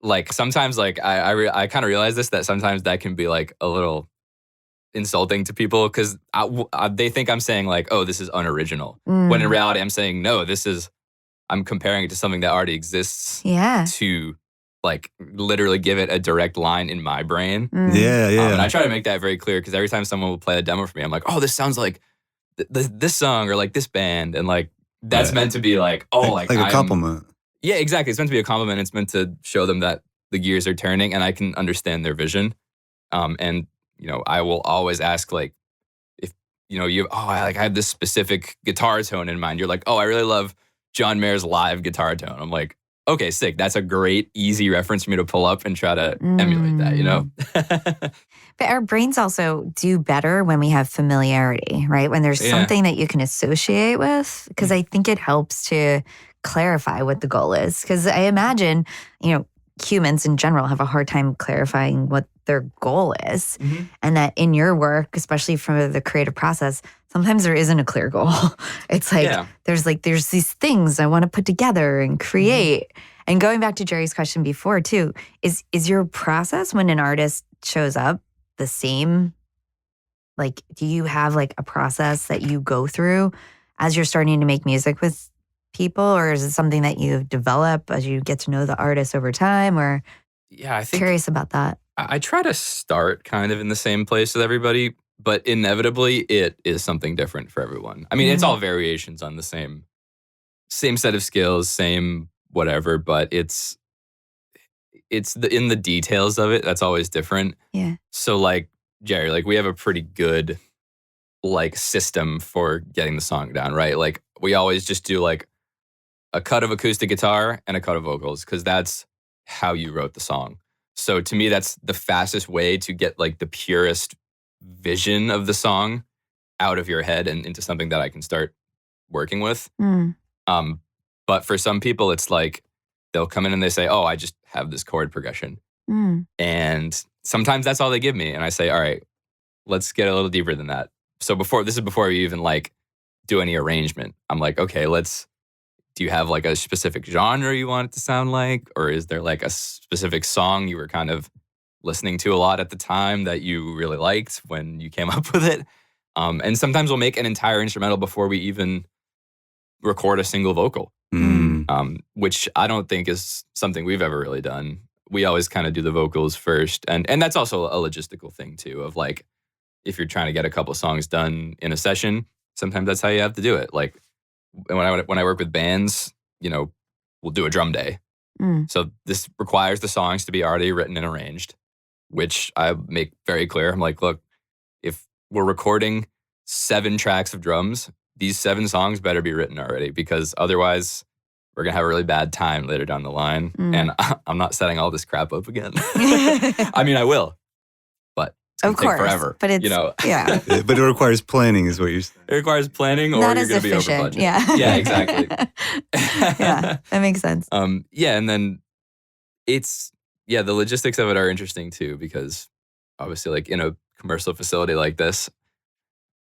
like sometimes like I kind of realize that sometimes that can be like a little insulting to people because they think I'm saying like, oh, this is unoriginal. When in reality I'm saying, no, I'm comparing it to something that already exists to like literally give it a direct line in my brain. Yeah. And I try to make that very clear because every time someone will play a demo for me, I'm like, oh, this sounds like this song or like this band. And like, that's meant to be like, oh, like a compliment. Yeah, exactly. It's meant to be a compliment. It's meant to show them that the gears are turning and I can understand their vision. And, I will always ask like, if, I have this specific guitar tone in mind. You're like, oh, I really love John Mayer's live guitar tone. I'm like, okay, sick. That's a great, easy reference for me to pull up and try to emulate that, But our brains also do better when we have familiarity, right? When there's something that you can associate with, because I think it helps to clarify what the goal is. Because I imagine, humans in general have a hard time clarifying what their goal is. And that in your work, especially from the creative process, sometimes there isn't a clear goal. It's like, there's these things I want to put together and create. And going back to Jerry's question before too, is your process when an artist shows up the same? Like, do you have like a process that you go through as you're starting to make music with people? Or is it something that you develop as you get to know the artist over time? Or I think curious about that. I try to start kind of in the same place with everybody, but inevitably it is something different for everyone. I mean, it's all variations on the same set of skills, same whatever, but it's in the details of it that's always different. Yeah. So like Jerry, like we have a pretty good like system for getting the song down, right? Like we always just do like a cut of acoustic guitar and a cut of vocals because that's how you wrote the song. So to me, that's the fastest way to get like the purest vision of the song out of your head and into something that I can start working with. But for some people, it's like they'll come in and they say, oh, I just have this chord progression. And sometimes that's all they give me. And I say, all right, let's get a little deeper than that. So before you even like do any arrangement, I'm like, okay, do you have like a specific genre you want it to sound like? Or is there like a specific song you were kind of listening to a lot at the time that you really liked when you came up with it? And sometimes we'll make an entire instrumental before we even record a single vocal, which I don't think is something we've ever really done. We always kind of do the vocals first. And that's also a logistical thing too, of like, if you're trying to get a couple songs done in a session, sometimes that's how you have to do it. Like when I work with bands, we'll do a drum day. So this requires the songs to be already written and arranged, which I make very clear. I'm like, look, if we're recording 7 tracks of drums, these 7 songs better be written already, because otherwise we're going to have a really bad time later down the line. And I'm not setting all this crap up again. I mean, I will, but it's going to take forever. But it's, yeah. But it requires planning is what you're saying. It requires planning, or not you're as going to be over efficient. budget. Yeah. Yeah, exactly. Yeah, that makes sense. Yeah, and then the logistics of it are interesting too, because obviously, like in a commercial facility like this,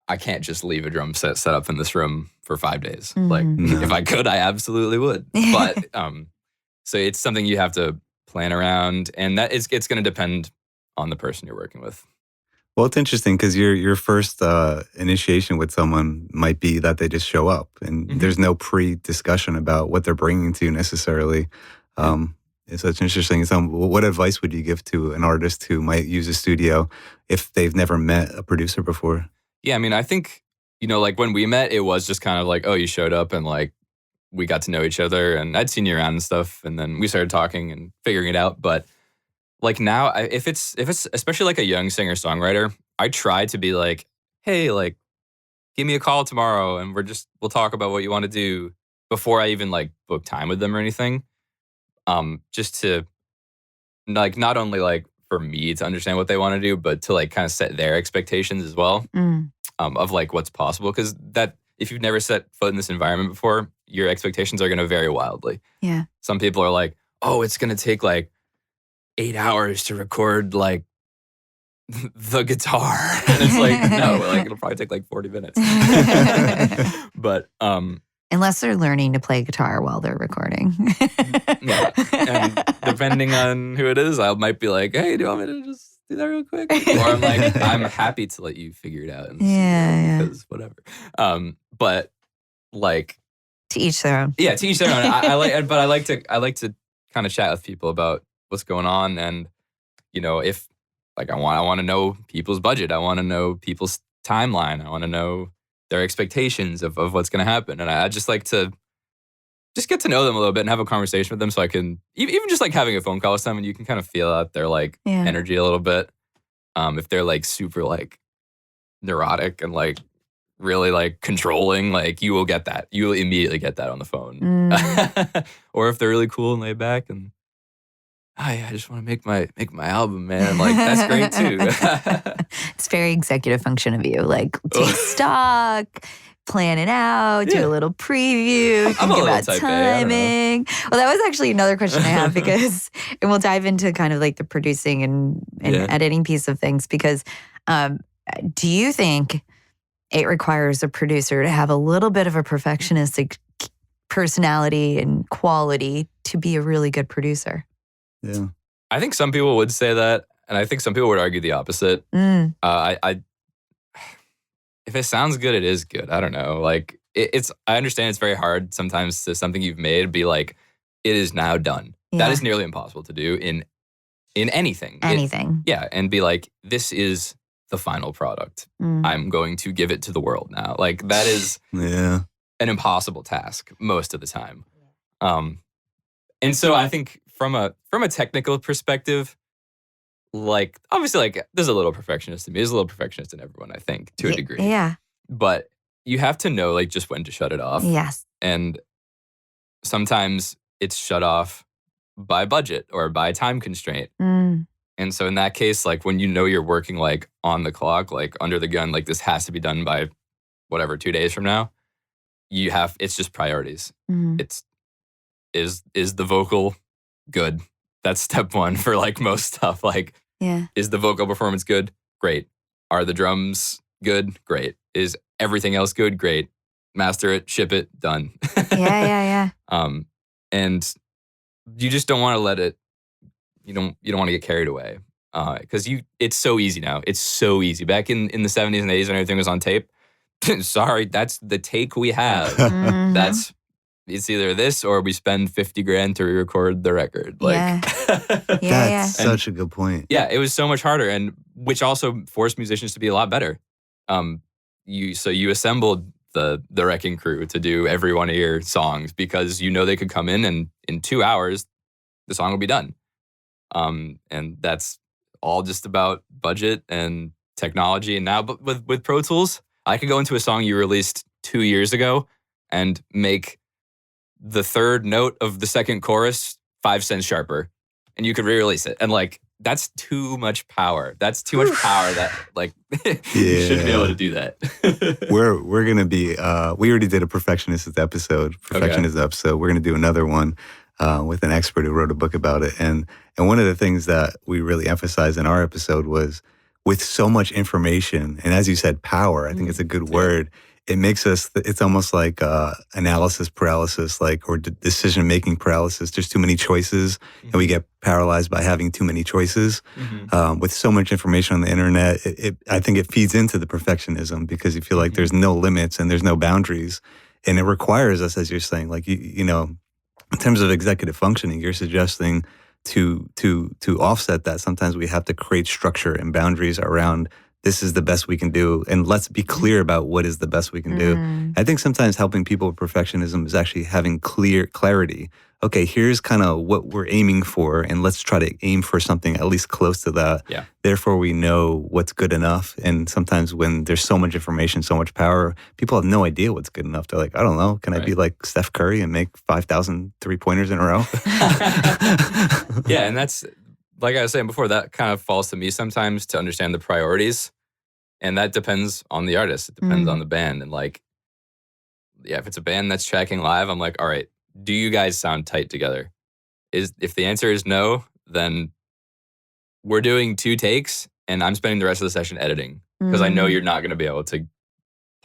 I can't just leave a drum set up in this room for 5 days. Like if I could, I absolutely would. But so it's something you have to plan around, and it's going to depend on the person you're working with. Well, it's interesting because your first initiation with someone might be that they just show up, and there's no pre-discussion about what they're bringing to you necessarily. So it's interesting. So what advice would you give to an artist who might use a studio if they've never met a producer before? Yeah, I mean, I think, like when we met, it was just kind of like, oh, you showed up and like we got to know each other, and I'd seen you around and stuff, and then we started talking and figuring it out. But like now, if it's especially like a young singer-songwriter, I try to be like, hey, like give me a call tomorrow and we'll talk about what you want to do before I even like book time with them or anything. Just to like not only like for me to understand what they want to do, but to like kind of set their expectations as well, of like what's possible. Because that if you've never set foot in this environment before, your expectations are going to vary wildly. Yeah. Some people are like, oh, it's going to take like 8 hours to record like the guitar. And it's like, no, like it'll probably take like 40 minutes. But unless they're learning to play guitar while they're recording. Yeah. And depending on who it is, I might be like, hey, do you want me to just do that real quick? Or I'm like, I'm happy to let you figure it out. Because whatever. But like, to each their own. Yeah, to each their own. I like to kind of chat with people about what's going on, and if like I want to know people's budget, I want to know people's timeline, I want to know their expectations of what's going to happen, and I just like to just get to know them a little bit and have a conversation with them, so I can even just like having a phone call with them, and you can kind of feel out their like energy a little bit. If they're like super like neurotic and like really like controlling, like you will immediately get that on the phone. Or if they're really cool and laid back and I just want to make my album, man. Like that's great too. It's very executive function of you. Like take stock, plan it out, do a little preview, think about timing. Well, that was actually another question I have because, and we'll dive into kind of like the producing and editing piece of things because do you think it requires a producer to have a little bit of a perfectionistic personality and quality to be a really good producer? Yeah. I think some people would say that, and I think some people would argue the opposite. If it sounds good, it is good. I don't know. Like I understand it's very hard sometimes to something you've made be like, it is now done. Yeah. That is nearly impossible to do in anything. Anything. And be like, this is the final product. I'm going to give it to the world now. Like that is an impossible task most of the time. And so I think from a technical perspective, like obviously like there's a little perfectionist in me. There's a little perfectionist in everyone, I think, to a degree. Yeah. But you have to know like just when to shut it off. Yes. And sometimes it's shut off by budget or by time constraint. And so in that case, like when you're working like on the clock, like under the gun, like this has to be done by whatever, 2 days from now, it's just priorities. It's is the vocal good? That's step one for like most stuff. Like, is the vocal performance good? Great. Are the drums good? Great. Is everything else good? Great. Master it, ship it, done. Yeah. And you just don't want to let it. You don't want to get carried away because it's so easy now. It's so easy. Back in the 70s and 80s when everything was on tape, sorry, that's the take we have. It's either this or we spend $50,000 to re-record the record. Like, that's such a good point. Yeah, it was so much harder, and which also forced musicians to be a lot better. You assembled the wrecking crew to do every one of your songs because you know they could come in and in 2 hours the song will be done. And that's all just about budget and technology. And now, but with Pro Tools, I could go into a song you released 2 years ago and make the third note of the second chorus 5 cents sharper, and you could re-release it. And like, that's too much power. That's too much power that like you shouldn't be able to do that. We're gonna be. We already did a perfectionist episode. We're gonna do another one with an expert who wrote a book about it. And one of the things that we really emphasized in our episode was with so much information, and as you said, power. I think it's a good word. It makes us, it's almost like analysis paralysis, or decision-making paralysis. There's too many choices, and we get paralyzed by having too many choices. With so much information on the internet, I think it feeds into the perfectionism because you feel like there's no limits and there's no boundaries. And it requires us, as you're saying, like, you know, in terms of executive functioning, you're suggesting to offset that. Sometimes we have to create structure and boundaries around this is the best we can do, and let's be clear about what is the best we can do. I think sometimes helping people with perfectionism is actually having clarity. Okay, here's kind of what we're aiming for, and let's try to aim for something at least close to that. Yeah. Therefore, we know what's good enough. And sometimes when there's so much information, so much power, people have no idea what's good enough. They're like, I don't know, can I be like Steph Curry and make 5,000 3-pointers in a row? Yeah, and that's, like I was saying before, that kind of falls to me sometimes to understand the priorities. And that depends on the artist. It depends on the band. And like, yeah, if it's a band that's tracking live, I'm like, all right, do you guys sound tight together? If the answer is no, then we're doing 2 takes and I'm spending the rest of the session editing because I know you're not going to be able to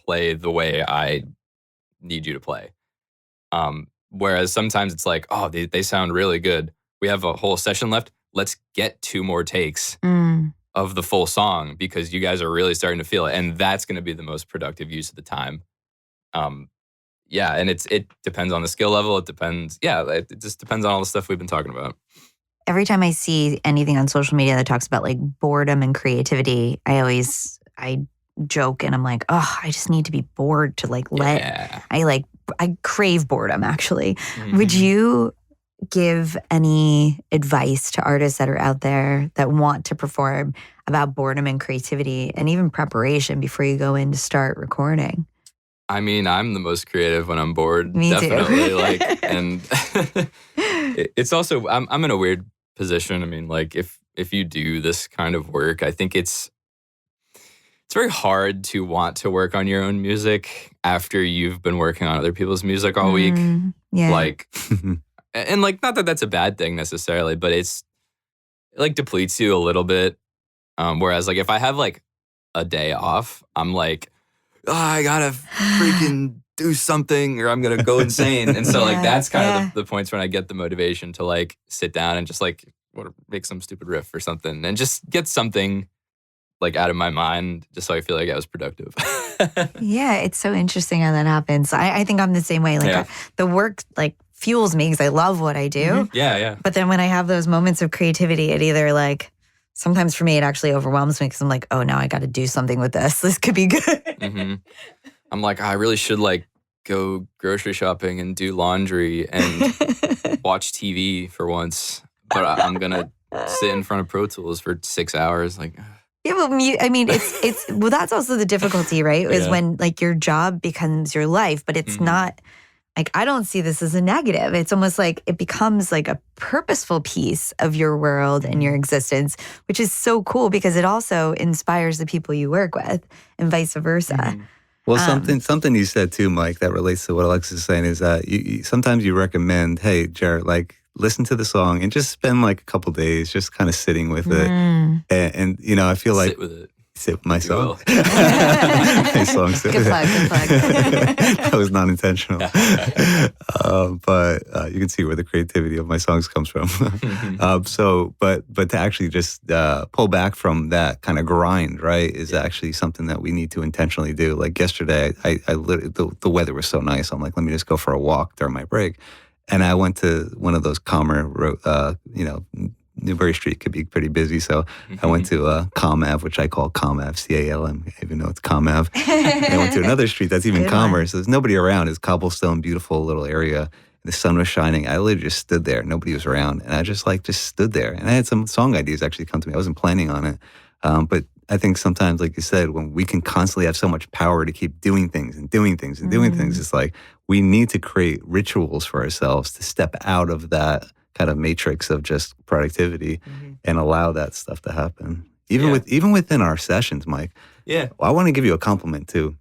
play the way I need you to play. Whereas sometimes it's like, oh, they sound really good. We have a whole session left. Let's get 2 more takes of the full song because you guys are really starting to feel it. And that's going to be the most productive use of the time. Yeah, and it depends on the skill level. It depends. Yeah, it just depends on all the stuff we've been talking about. Every time I see anything on social media that talks about like boredom and creativity, I joke and I'm like, oh, I just need to be bored to like I crave boredom actually. Would you give any advice to artists that are out there that want to perform about boredom and creativity and even preparation before you go in to start recording? I mean, I'm the most creative when I'm bored. Me definitely. too. Like, and it's also, I'm in a weird position. I mean, like if you do this kind of work, I think it's very hard to want to work on your own music after you've been working on other people's music all week. Yeah. Like, and like, not that that's a bad thing necessarily, but it like depletes you a little bit. Whereas like if I have like a day off, I'm like, oh, I gotta freaking do something or I'm gonna go insane. And so like that's kind of the points when I get the motivation to like sit down and just like make some stupid riff or something and just get something like out of my mind just so I feel like I was productive. Yeah, it's so interesting how that happens. I think I'm the same way. Like the work like fuels me because I love what I do. Yeah. But then when I have those moments of creativity, it either like, sometimes for me, it actually overwhelms me because I'm like, oh, now I got to do something with this. This could be good. I'm like, I really should like go grocery shopping and do laundry and watch TV for once. But I'm going to sit in front of Pro Tools for 6 hours. Like, yeah, well, I mean, it's well, that's also the difficulty, right? Is when like your job becomes your life, but it's not. Like, I don't see this as a negative. It's almost like it becomes like a purposeful piece of your world and your existence, which is so cool because it also inspires the people you work with and vice versa. Well, something you said too, Mike, that relates to what Alexis is saying is that sometimes you recommend, hey, Jared, like listen to the song and just spend like a couple days just kind of sitting with it. And you know, I feel like sit with it. Sit with my song. My song. Good plug. That was not intentional. But you can see where the creativity of my songs comes from. But to actually just pull back from that kind of grind, right, is actually something that we need to intentionally do. Like yesterday, I literally, the weather was so nice. I'm like, let me just go for a walk during my break. And I went to one of those calmer, Newbury Street could be pretty busy. So I went to Calm Ave, which I call Calm Ave, CALM, even though it's Calm Ave. And I went to another street that's even Good calmer. one. So there's nobody around. It's cobblestone, beautiful little area. The sun was shining. I literally just stood there. Nobody was around. And I just stood there. And I had some song ideas actually come to me. I wasn't planning on it. But I think sometimes, like you said, when we can constantly have so much power to keep doing things and doing things and doing things, it's like we need to create rituals for ourselves to step out of that kind of matrix of just productivity and allow that stuff to happen. Even within our sessions, Mike. Yeah. I want to give you a compliment too.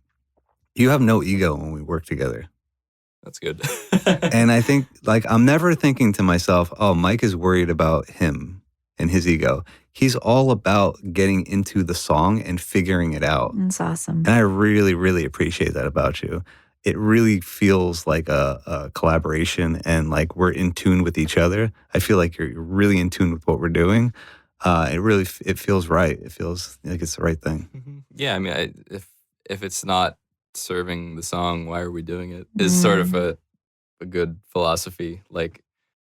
You have no ego when we work together. That's good. And I think, like, I'm never thinking to myself, oh, Mike is worried about him and his ego. He's all about getting into the song and figuring it out. That's awesome. And I really, really appreciate that about you. It really feels like a collaboration and like we're in tune with each other. I feel like you're really in tune with what we're doing. It feels right. It feels like it's the right thing. Yeah, I mean, if it's not serving the song, why are we doing it? Is sort of a good philosophy. Like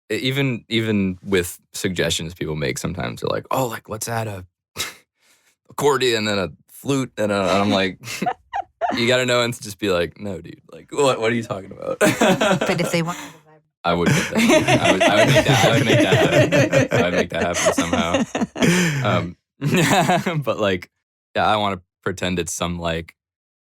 even with suggestions people make, sometimes they're like, oh, like let's add a accordion and a flute and I'm like, you got to know and to just be like, no, dude, like what are you talking about? But if they want, I would get that. I would make that happen. I would make that happen somehow. But like, yeah, I want to pretend it's some like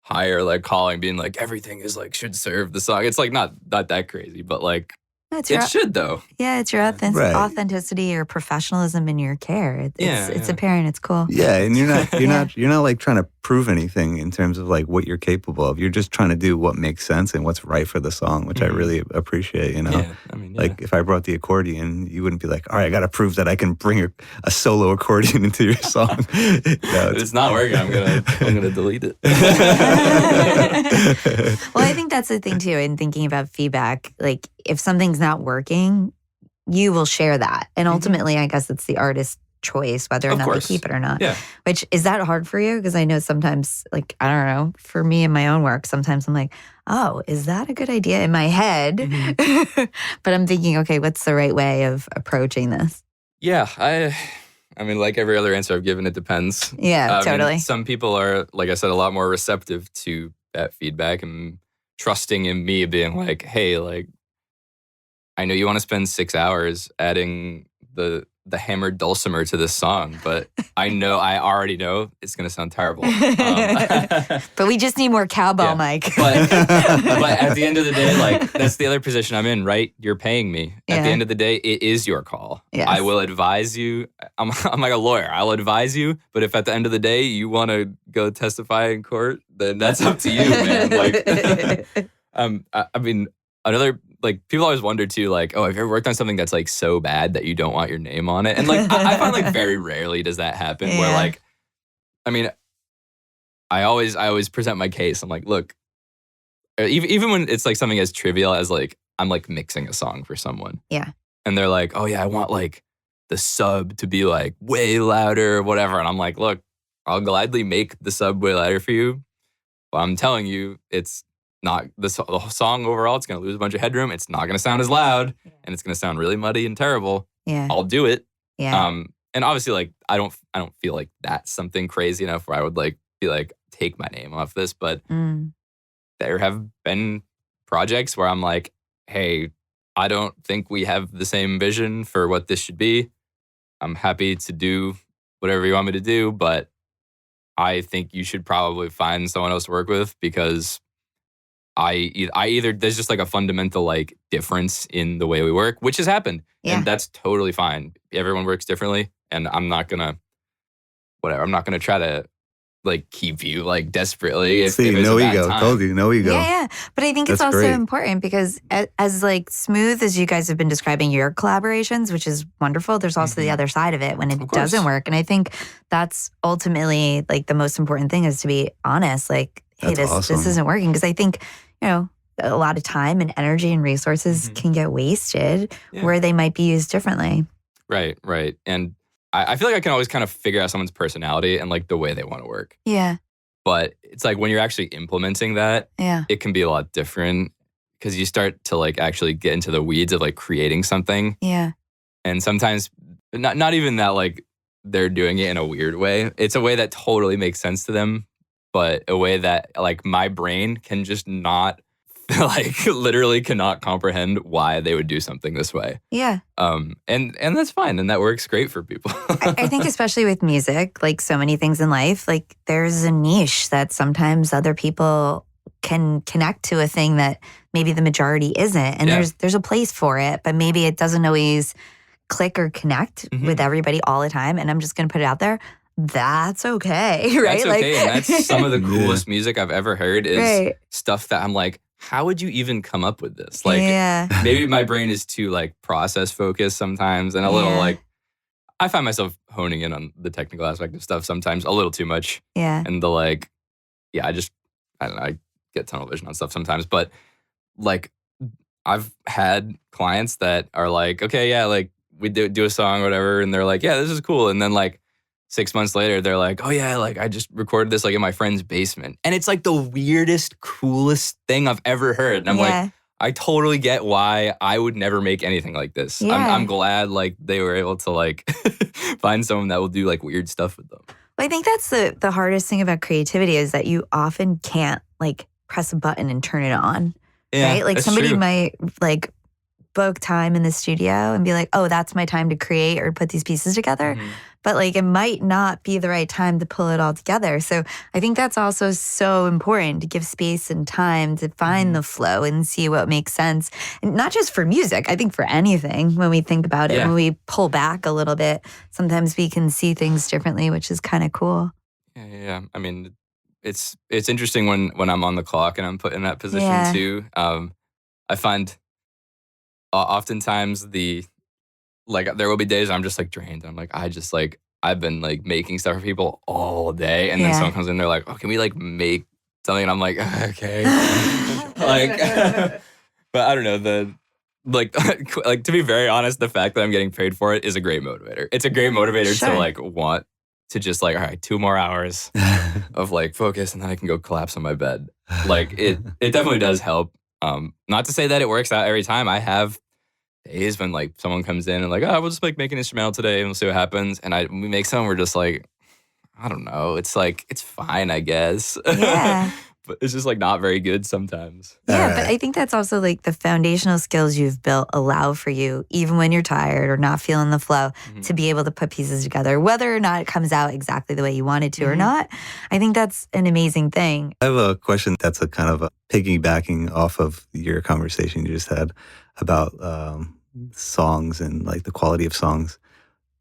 higher like calling, being like everything is like should serve the song. It's like not that crazy, but like it should though. Yeah, it's your authenticity, your professionalism, and your care. It's apparent. It's cool. Yeah, and you're not like trying to prove anything in terms of like what you're capable of. You're just trying to do what makes sense and what's right for the song, which I really appreciate. You know, yeah, I mean, like if I brought the accordion, you wouldn't be like, all right, I got to prove that I can bring a solo accordion into your song. No, it's not working. I'm gonna delete it. Well, I think that's the thing too. In thinking about feedback, like if something's not working, you will share that, and ultimately, I guess it's the artist's choice whether or not they keep it or not. Yeah. Which is that hard for you? Because I know sometimes, like I don't know, for me in my own work, sometimes I'm like, oh, is that a good idea in my head? But I'm thinking, okay, what's the right way of approaching this? Yeah, I mean, like every other answer I've given, it depends. Yeah, totally. Some people are, like I said, a lot more receptive to that feedback and trusting in me being like, hey, like, I know you want to spend 6 hours adding the hammered dulcimer to this song, but I already know it's going to sound terrible. But we just need more cowbell, Mike. but at the end of the day, like that's the other position I'm in, right? You're paying me. At the end of the day, it is your call. Yes. I will advise you. I'm like a lawyer. I'll advise you, but if at the end of the day you want to go testify in court, then that's up to you, man. Like, I mean, another. Like, people always wonder, too, like, oh, have you ever worked on something that's, like, so bad that you don't want your name on it? And, like, I find, like, very rarely does that happen where, like, I mean, I always present my case. I'm like, look, even when it's, like, something as trivial as, like, I'm, like, mixing a song for someone. Yeah. And they're like, oh, yeah, I want, like, the sub to be, like, way louder or whatever. And I'm like, look, I'll gladly make the sub way louder for you. But I'm telling you, it's not the song overall. It's going to lose a bunch of headroom. It's not going to sound as loud, and it's going to sound really muddy and terrible. Yeah, I'll do it. Yeah. And obviously, like I don't feel like that's something crazy enough where I would like be like take my name off this. But there have been projects where I'm like, hey, I don't think we have the same vision for what this should be. I'm happy to do whatever you want me to do, but I think you should probably find someone else to work with because I either there's just like a fundamental like difference in the way we work, which has happened, and that's totally fine. Everyone works differently, and I'm not gonna try to like keep you like desperately. If it's no a bad ego. time. Told you, no ego. Yeah. But I think it's also important because as like smooth as you guys have been describing your collaborations, which is wonderful, there's also the other side of it when it doesn't work. And I think that's ultimately like the most important thing is to be honest. Like, hey, this isn't working. Because I think, you know, a lot of time and energy and resources can get wasted where they might be used differently. Right. And I feel like I can always kind of figure out someone's personality and like the way they want to work. Yeah. But it's like when you're actually implementing that, it can be a lot different because you start to like actually get into the weeds of like creating something. Yeah. And sometimes not even that like they're doing it in a weird way. It's a way that totally makes sense to them, but a way that like my brain can just not like literally cannot comprehend why they would do something this way. Yeah. And that's fine, and that works great for people. I think especially with music, like so many things in life, like there's a niche that sometimes other people can connect to a thing that maybe the majority isn't. And there's a place for it, but maybe it doesn't always click or connect with everybody all the time. And I'm just going to put it out there. That's okay, right? That's okay, and that's some of the coolest music I've ever heard is stuff that I'm like, how would you even come up with this? Like, maybe my brain is too like process focused sometimes, and a little like, I find myself honing in on the technical aspect of stuff sometimes a little too much. Yeah. And the like, I don't know, I get tunnel vision on stuff sometimes, but like, I've had clients that are like, okay, yeah, like we do a song or whatever, and they're like, yeah, this is cool. And then like 6 months later, they're like, oh yeah, like I just recorded this like in my friend's basement. And it's like the weirdest, coolest thing I've ever heard. And I'm like, I totally get why I would never make anything like this. Yeah. I'm glad like they were able to like find someone that will do like weird stuff with them. Well, I think that's the hardest thing about creativity is that you often can't like press a button and turn it on. Yeah, right? Like somebody might like book time in the studio and be like, oh, that's my time to create or put these pieces together. But like it might not be the right time to pull it all together. So I think that's also so important to give space and time to find the flow and see what makes sense. And not just for music, I think for anything when we think about it, when we pull back a little bit, sometimes we can see things differently, which is kind of cool. Yeah. I mean, it's interesting when I'm on the clock and I'm put in that position too. I find oftentimes there will be days I'm just like drained. I'm like, I've been like making stuff for people all day. And then someone comes in, they're like, oh, can we like make something? And I'm like, okay. But I don't know, like to be very honest, the fact that I'm getting paid for it is a great motivator. It's a great motivator to like want to just like, all right, 2 more hours of like focus and then I can go collapse on my bed. Like it definitely does help. Not to say that it works out every time. I have days when like someone comes in and like, oh, we'll just like make an instrumental today and we'll see what happens. And we make something, we're just like, I don't know. It's like, it's fine, I guess. Yeah. But it's just like not very good sometimes. Yeah, but I think that's also like the foundational skills you've built allow for you, even when you're tired or not feeling the flow, to be able to put pieces together, whether or not it comes out exactly the way you wanted to or not. I think that's an amazing thing. I have a question that's a kind of a piggybacking off of your conversation you just had about songs and like the quality of songs.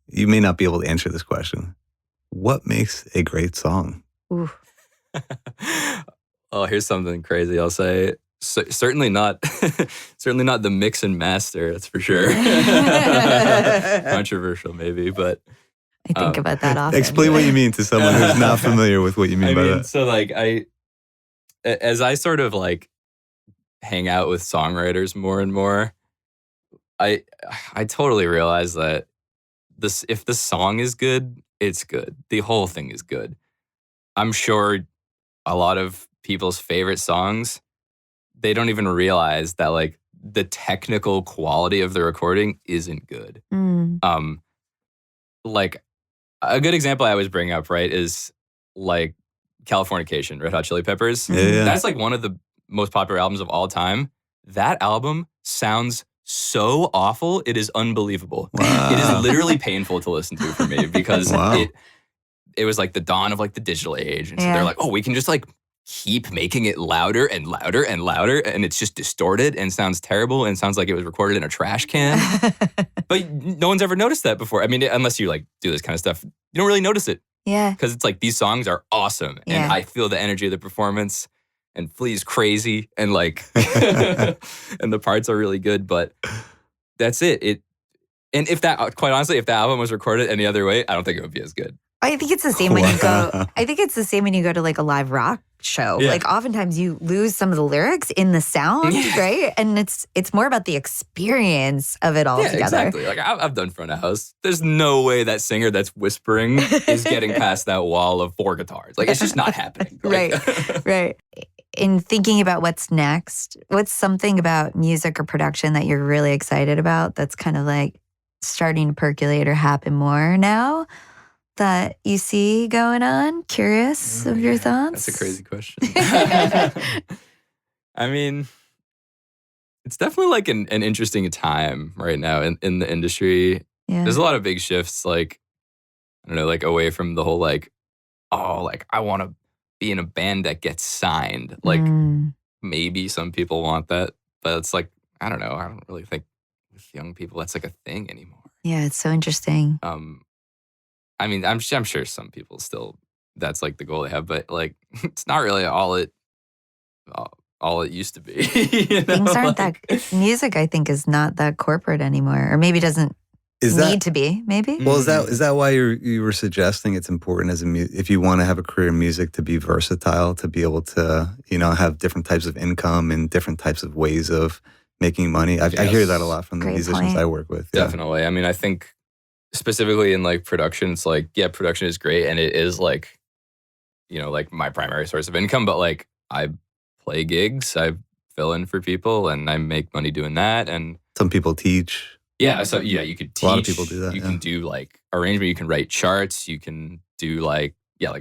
You may not be able to answer this question. What makes a great song? Ooh. Oh, here's something crazy. I'll say certainly not the mix and master. That's for sure. Controversial, maybe, but I think about that often. Explain what you mean to someone who's not familiar with what you mean by that. So, like, as I sort of like hang out with songwriters more and more, I totally realize that if the song is good, it's good. The whole thing is good. I'm sure a lot of people's favorite songs, they don't even realize that like the technical quality of the recording isn't good. Like a good example I always bring up, right, is like Californication, Red Hot Chili Peppers. Yeah. That's like one of the most popular albums of all time. That album sounds so awful, it is unbelievable. Wow. It is literally painful to listen to for me because it was like the dawn of like the digital age. And so they're like, oh, we can just like keep making it louder and louder and louder. And it's just distorted and sounds terrible and sounds like it was recorded in a trash can. But no one's ever noticed that before. I mean, unless you like do this kind of stuff, you don't really notice it. Yeah. Because it's like these songs are awesome. Yeah. And I feel the energy of the performance. And Flea's crazy. And like, and the parts are really good. But that's it. And quite honestly, if the album was recorded any other way, I don't think it would be as good. I think it's the same when you go. I think it's the same when you go to like a live rock show. Yeah. Like oftentimes you lose some of the lyrics in the sound, right? And it's more about the experience of it all together. Exactly. Like I've done front of house. There's no way that singer that's whispering is getting past that wall of 4 guitars. Like it's just not happening. Like, Right. In thinking about what's next, what's something about music or production that you're really excited about? That's kind of like starting to percolate or happen more now that you see going on? Curious of your thoughts? That's a crazy question. I mean, it's definitely like an interesting time right now in the industry. Yeah. There's a lot of big shifts, like, I don't know, like away from the whole like, oh, like I want to be in a band that gets signed. Like maybe some people want that, but it's like, I don't know. I don't really think with young people that's like a thing anymore. Yeah, it's so interesting. I mean, I'm sure some people still, that's like the goal they have, but like it's not really all it used to be. You know? Things aren't music, I think, is not that corporate anymore, or maybe doesn't need to be. Maybe. Well, is that why you were suggesting it's important as if you want to have a career in music to be versatile, to be able to have different types of income and different types of ways of making money? I hear that a lot from the musicians I work with. Yeah. Definitely. I mean, I think specifically in like production, it's like, yeah, production is great and it is like, like my primary source of income, but like I play gigs, I fill in for people and I make money doing that. And some people teach. Yeah, so you could teach. A lot of people do that. You can do like arrangement, you can write charts, you can do like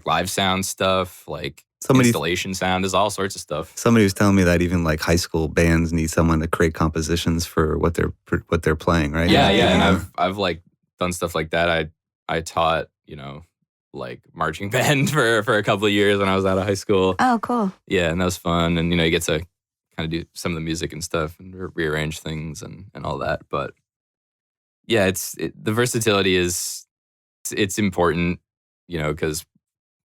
live sound stuff, like installation sound, there's all sorts of stuff. Somebody was telling me that even like high school bands need someone to create compositions for what they're playing, right? Yeah. And I've like done stuff like that. I taught, like marching band for a couple of years when I was out of high school. Oh, cool. Yeah, and that was fun. And you get to kind of do some of the music and stuff and rearrange things and all that. But yeah, the versatility it's important, because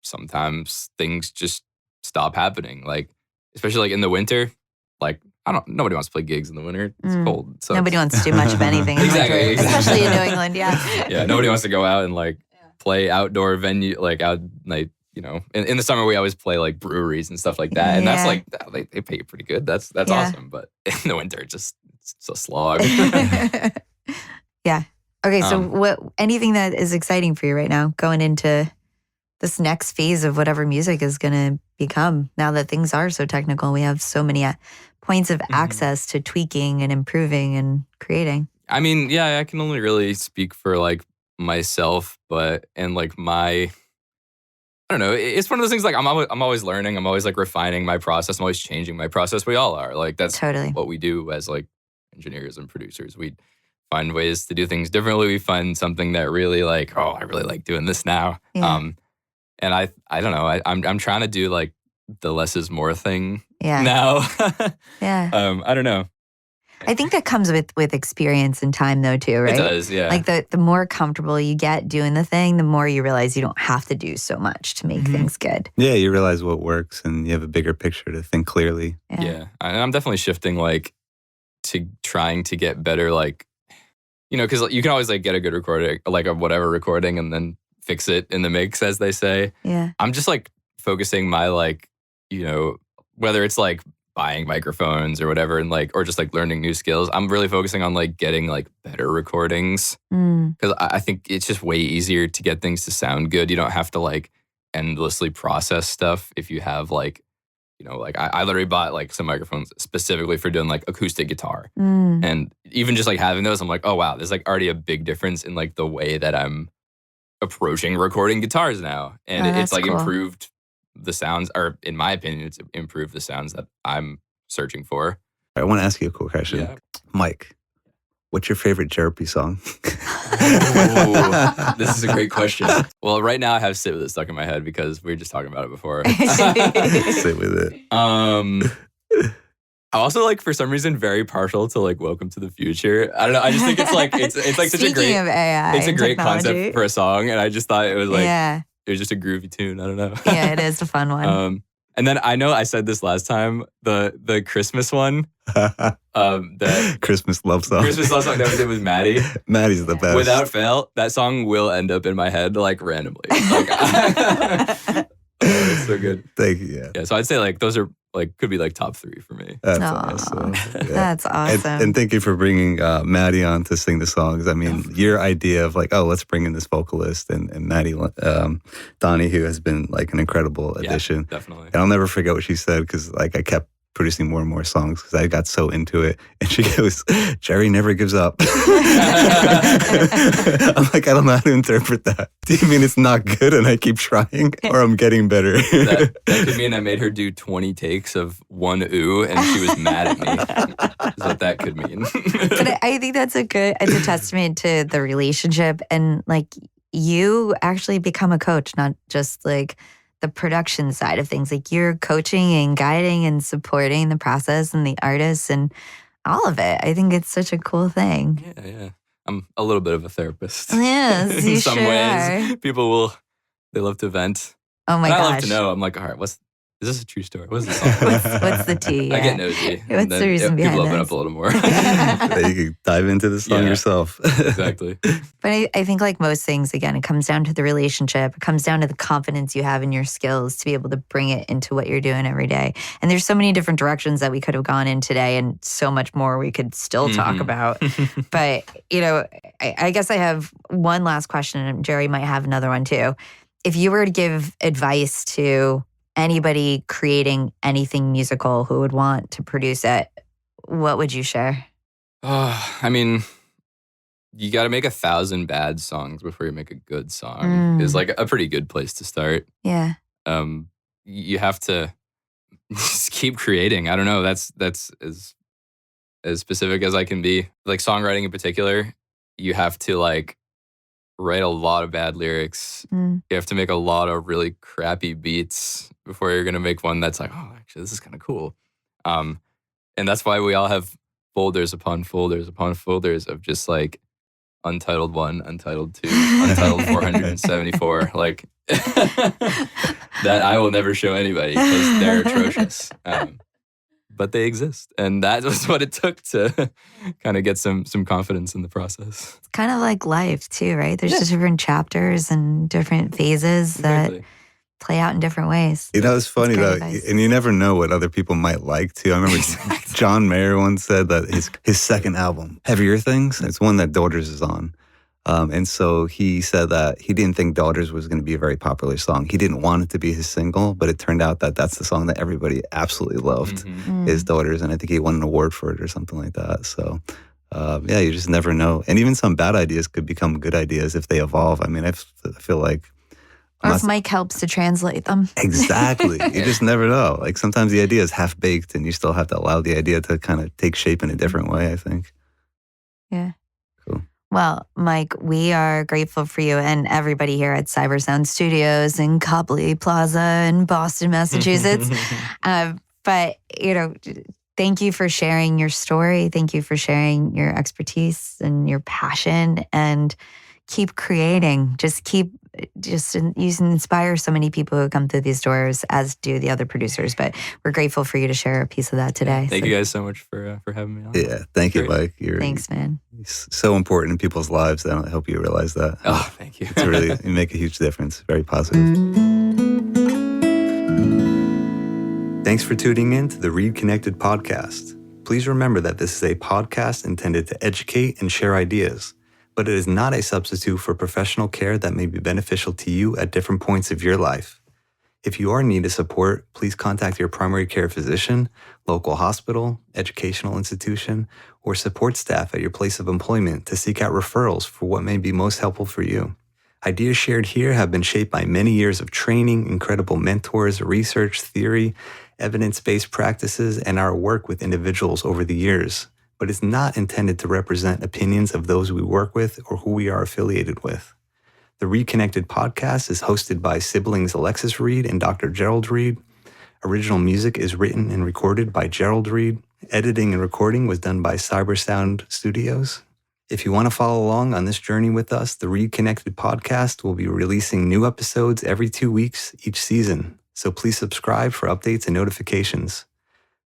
sometimes things just stop happening. Like especially like in the winter, like nobody wants to play gigs in the winter. It's cold. So nobody wants to do much of anything. Exactly. Especially in New England. Yeah. Yeah. Nobody wants to go out and like play outdoor venue, like out like, in the summer we always play like breweries and stuff like that. And that's like, they pay you pretty good. That's awesome. But in the winter, it's a slog. Yeah. Okay. So anything that is exciting for you right now going into this next phase of whatever music is going to become, now that things are so technical, we have so many points of access to tweaking and improving and creating. I mean, yeah, I can only really speak for like myself, and like I don't know. It's one of those things like I'm always learning. I'm always like refining my process. I'm always changing my process. We all are. Like that's totally what we do as like engineers and producers. We find ways to do things differently. We find something that really like, oh, I really like doing this now. Yeah. And I don't know. I'm trying to do like the less is more thing now. Yeah. I don't know. I think that comes with experience and time though too, right? It does, yeah. Like the more comfortable you get doing the thing, the more you realize you don't have to do so much to make things good. Yeah, you realize what works and you have a bigger picture to think clearly. Yeah. And I'm definitely shifting like to trying to get better, like, because you can always like get a good recording, like a whatever recording and then fix it in the mix, as they say. Yeah. I'm just like focusing my like, whether it's like buying microphones or whatever and like, or just like learning new skills. I'm really focusing on like getting like better recordings because I think it's just way easier to get things to sound good. You don't have to like endlessly process stuff if you have like, like I literally bought like some microphones specifically for doing like acoustic guitar. And even just like having those, I'm like, oh wow, there's like already a big difference in like the way that I'm approaching recording guitars now. And it's like improved the sounds, or in my opinion, it's improved the sounds that I'm searching for. I want to ask you a cool question. Yeah. Mike, what's your favorite Jerpy song? Ooh, this is a great question. Well, right now I have Sit With It stuck in my head because we were just talking about it before. Sit With It. I'm also like for some reason very partial to like Welcome to the Future. I don't know. I just think it's like it's like such a great of AI, it's a great technology. Concept for a song, and I just thought it was like it was just a groovy tune. I don't know. Yeah, it is a fun one. And then I know I said this last time, the Christmas one. That Christmas love song. Christmas love song that we did with Maddie. Maddie's the best. Without fail, that song will end up in my head like randomly. Like, it's so good. Thank you. Yeah, so I'd say like those are like could be like top 3 for me. That's awesome. Yeah. That's awesome. And thank you for bringing Maddie on to sing the songs. I mean, your idea of like, oh, let's bring in this vocalist and Maddie Donnie, who has been like an incredible addition. Definitely. And I'll never forget what she said because like I kept producing more and more songs because I got so into it. And she goes, Jerry never gives up. I'm like, I don't know how to interpret that. Do you mean it's not good and I keep trying, or I'm getting better? That could mean I made her do 20 takes of one ooh and she was mad at me. Is what that could mean. But I think it's a testament to the relationship, and like you actually become a coach, not just like the production side of things. Like you're coaching and guiding and supporting the process and the artists and all of it. I think it's such a cool thing. Yeah. I'm a little bit of a therapist. Yes, you in some sure ways. are. People they love to vent. Oh my and gosh. I love to know. I'm like, all right, is this a true story? What's the song? What's the tea? I Yeah. get nosy. What's the reason behind people open this? up a little more. That you can dive into the song yourself. Exactly. But I think like most things, again, it comes down to the relationship. It comes down to the confidence you have in your skills to be able to bring it into what you're doing every day. And there's so many different directions that we could have gone in today and so much more we could still talk about. But, I guess I have one last question, and Jerry might have another one too. If you were to give advice to anybody creating anything musical who would want to produce it, what would you share? I mean, you got to make 1,000 bad songs before you make a good song. Is like a pretty good place to start. Yeah. You have to just keep creating. I don't know. That's as specific as I can be. Like songwriting in particular, you have to like write a lot of bad lyrics. You have to make a lot of really crappy beats before you're gonna make one that's like, oh, actually, this is kind of cool. And that's why we all have folders upon folders upon folders of just like Untitled 1, Untitled 2, Untitled 474, like that I will never show anybody because they're atrocious. But they exist. And that was what it took to kind of get some confidence in the process. It's kind of like life too, right? There's just different chapters and different phases that play out in different ways. It's funny though, advice. and you never know what other people might like too. I remember John Mayer once said that his second album, Heavier Things, it's one that Daughters is on. And so he said that he didn't think Daughters was going to be a very popular song. He didn't want it to be his single, but it turned out that that's the song that everybody absolutely loved, is Daughters. And I think he won an award for it or something like that. So, you just never know. And even some bad ideas could become good ideas if they evolve. I mean, I feel like... Or if Mike helps to translate them. Exactly. You just never know. Like sometimes the idea is half-baked and you still have to allow the idea to kind of take shape in a different way, I think. Yeah. Cool. Well, Mike, we are grateful for you and everybody here at CyberSound Studios in Copley Plaza in Boston, Massachusetts. But, thank you for sharing your story. Thank you for sharing your expertise and your passion, and keep creating. You inspire so many people who come through these doors, as do the other producers. But we're grateful for you to share a piece of that today. Thank you guys so much for having me on. Yeah, thank you, Mike. Thanks, man. So important in people's lives. I hope you realize that. Oh, thank you. You make a huge difference. Very positive. Thanks for tuning in to the ReidConnect-Ed podcast. Please remember that this is a podcast intended to educate and share ideas, but it is not a substitute for professional care that may be beneficial to you at different points of your life. If you are in need of support, please contact your primary care physician, local hospital, educational institution, or support staff at your place of employment to seek out referrals for what may be most helpful for you. Ideas shared here have been shaped by many years of training, incredible mentors, research, theory, evidence-based practices, and our work with individuals over the years, but it's not intended to represent opinions of those we work with or who we are affiliated with. The ReidConnect-Ed podcast is hosted by siblings Alexis Reid and Dr. Gerald Reid. Original music is written and recorded by Gerald Reid. Editing and recording was done by CyberSound Studios. If you want to follow along on this journey with us, the ReidConnect-Ed podcast will be releasing new episodes every 2 weeks each season, so please subscribe for updates and notifications.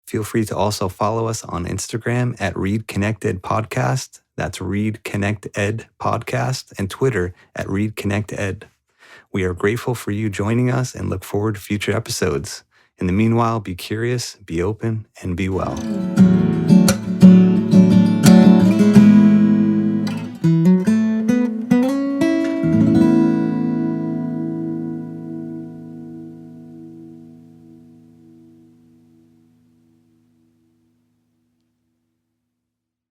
Feel free to also follow us on Instagram at ReidConnect-Ed Podcast. That's ReidConnect-Ed Podcast, and Twitter at ReidConnect-Ed. We are grateful for you joining us and look forward to future episodes. In the meanwhile, be curious, be open, and be well.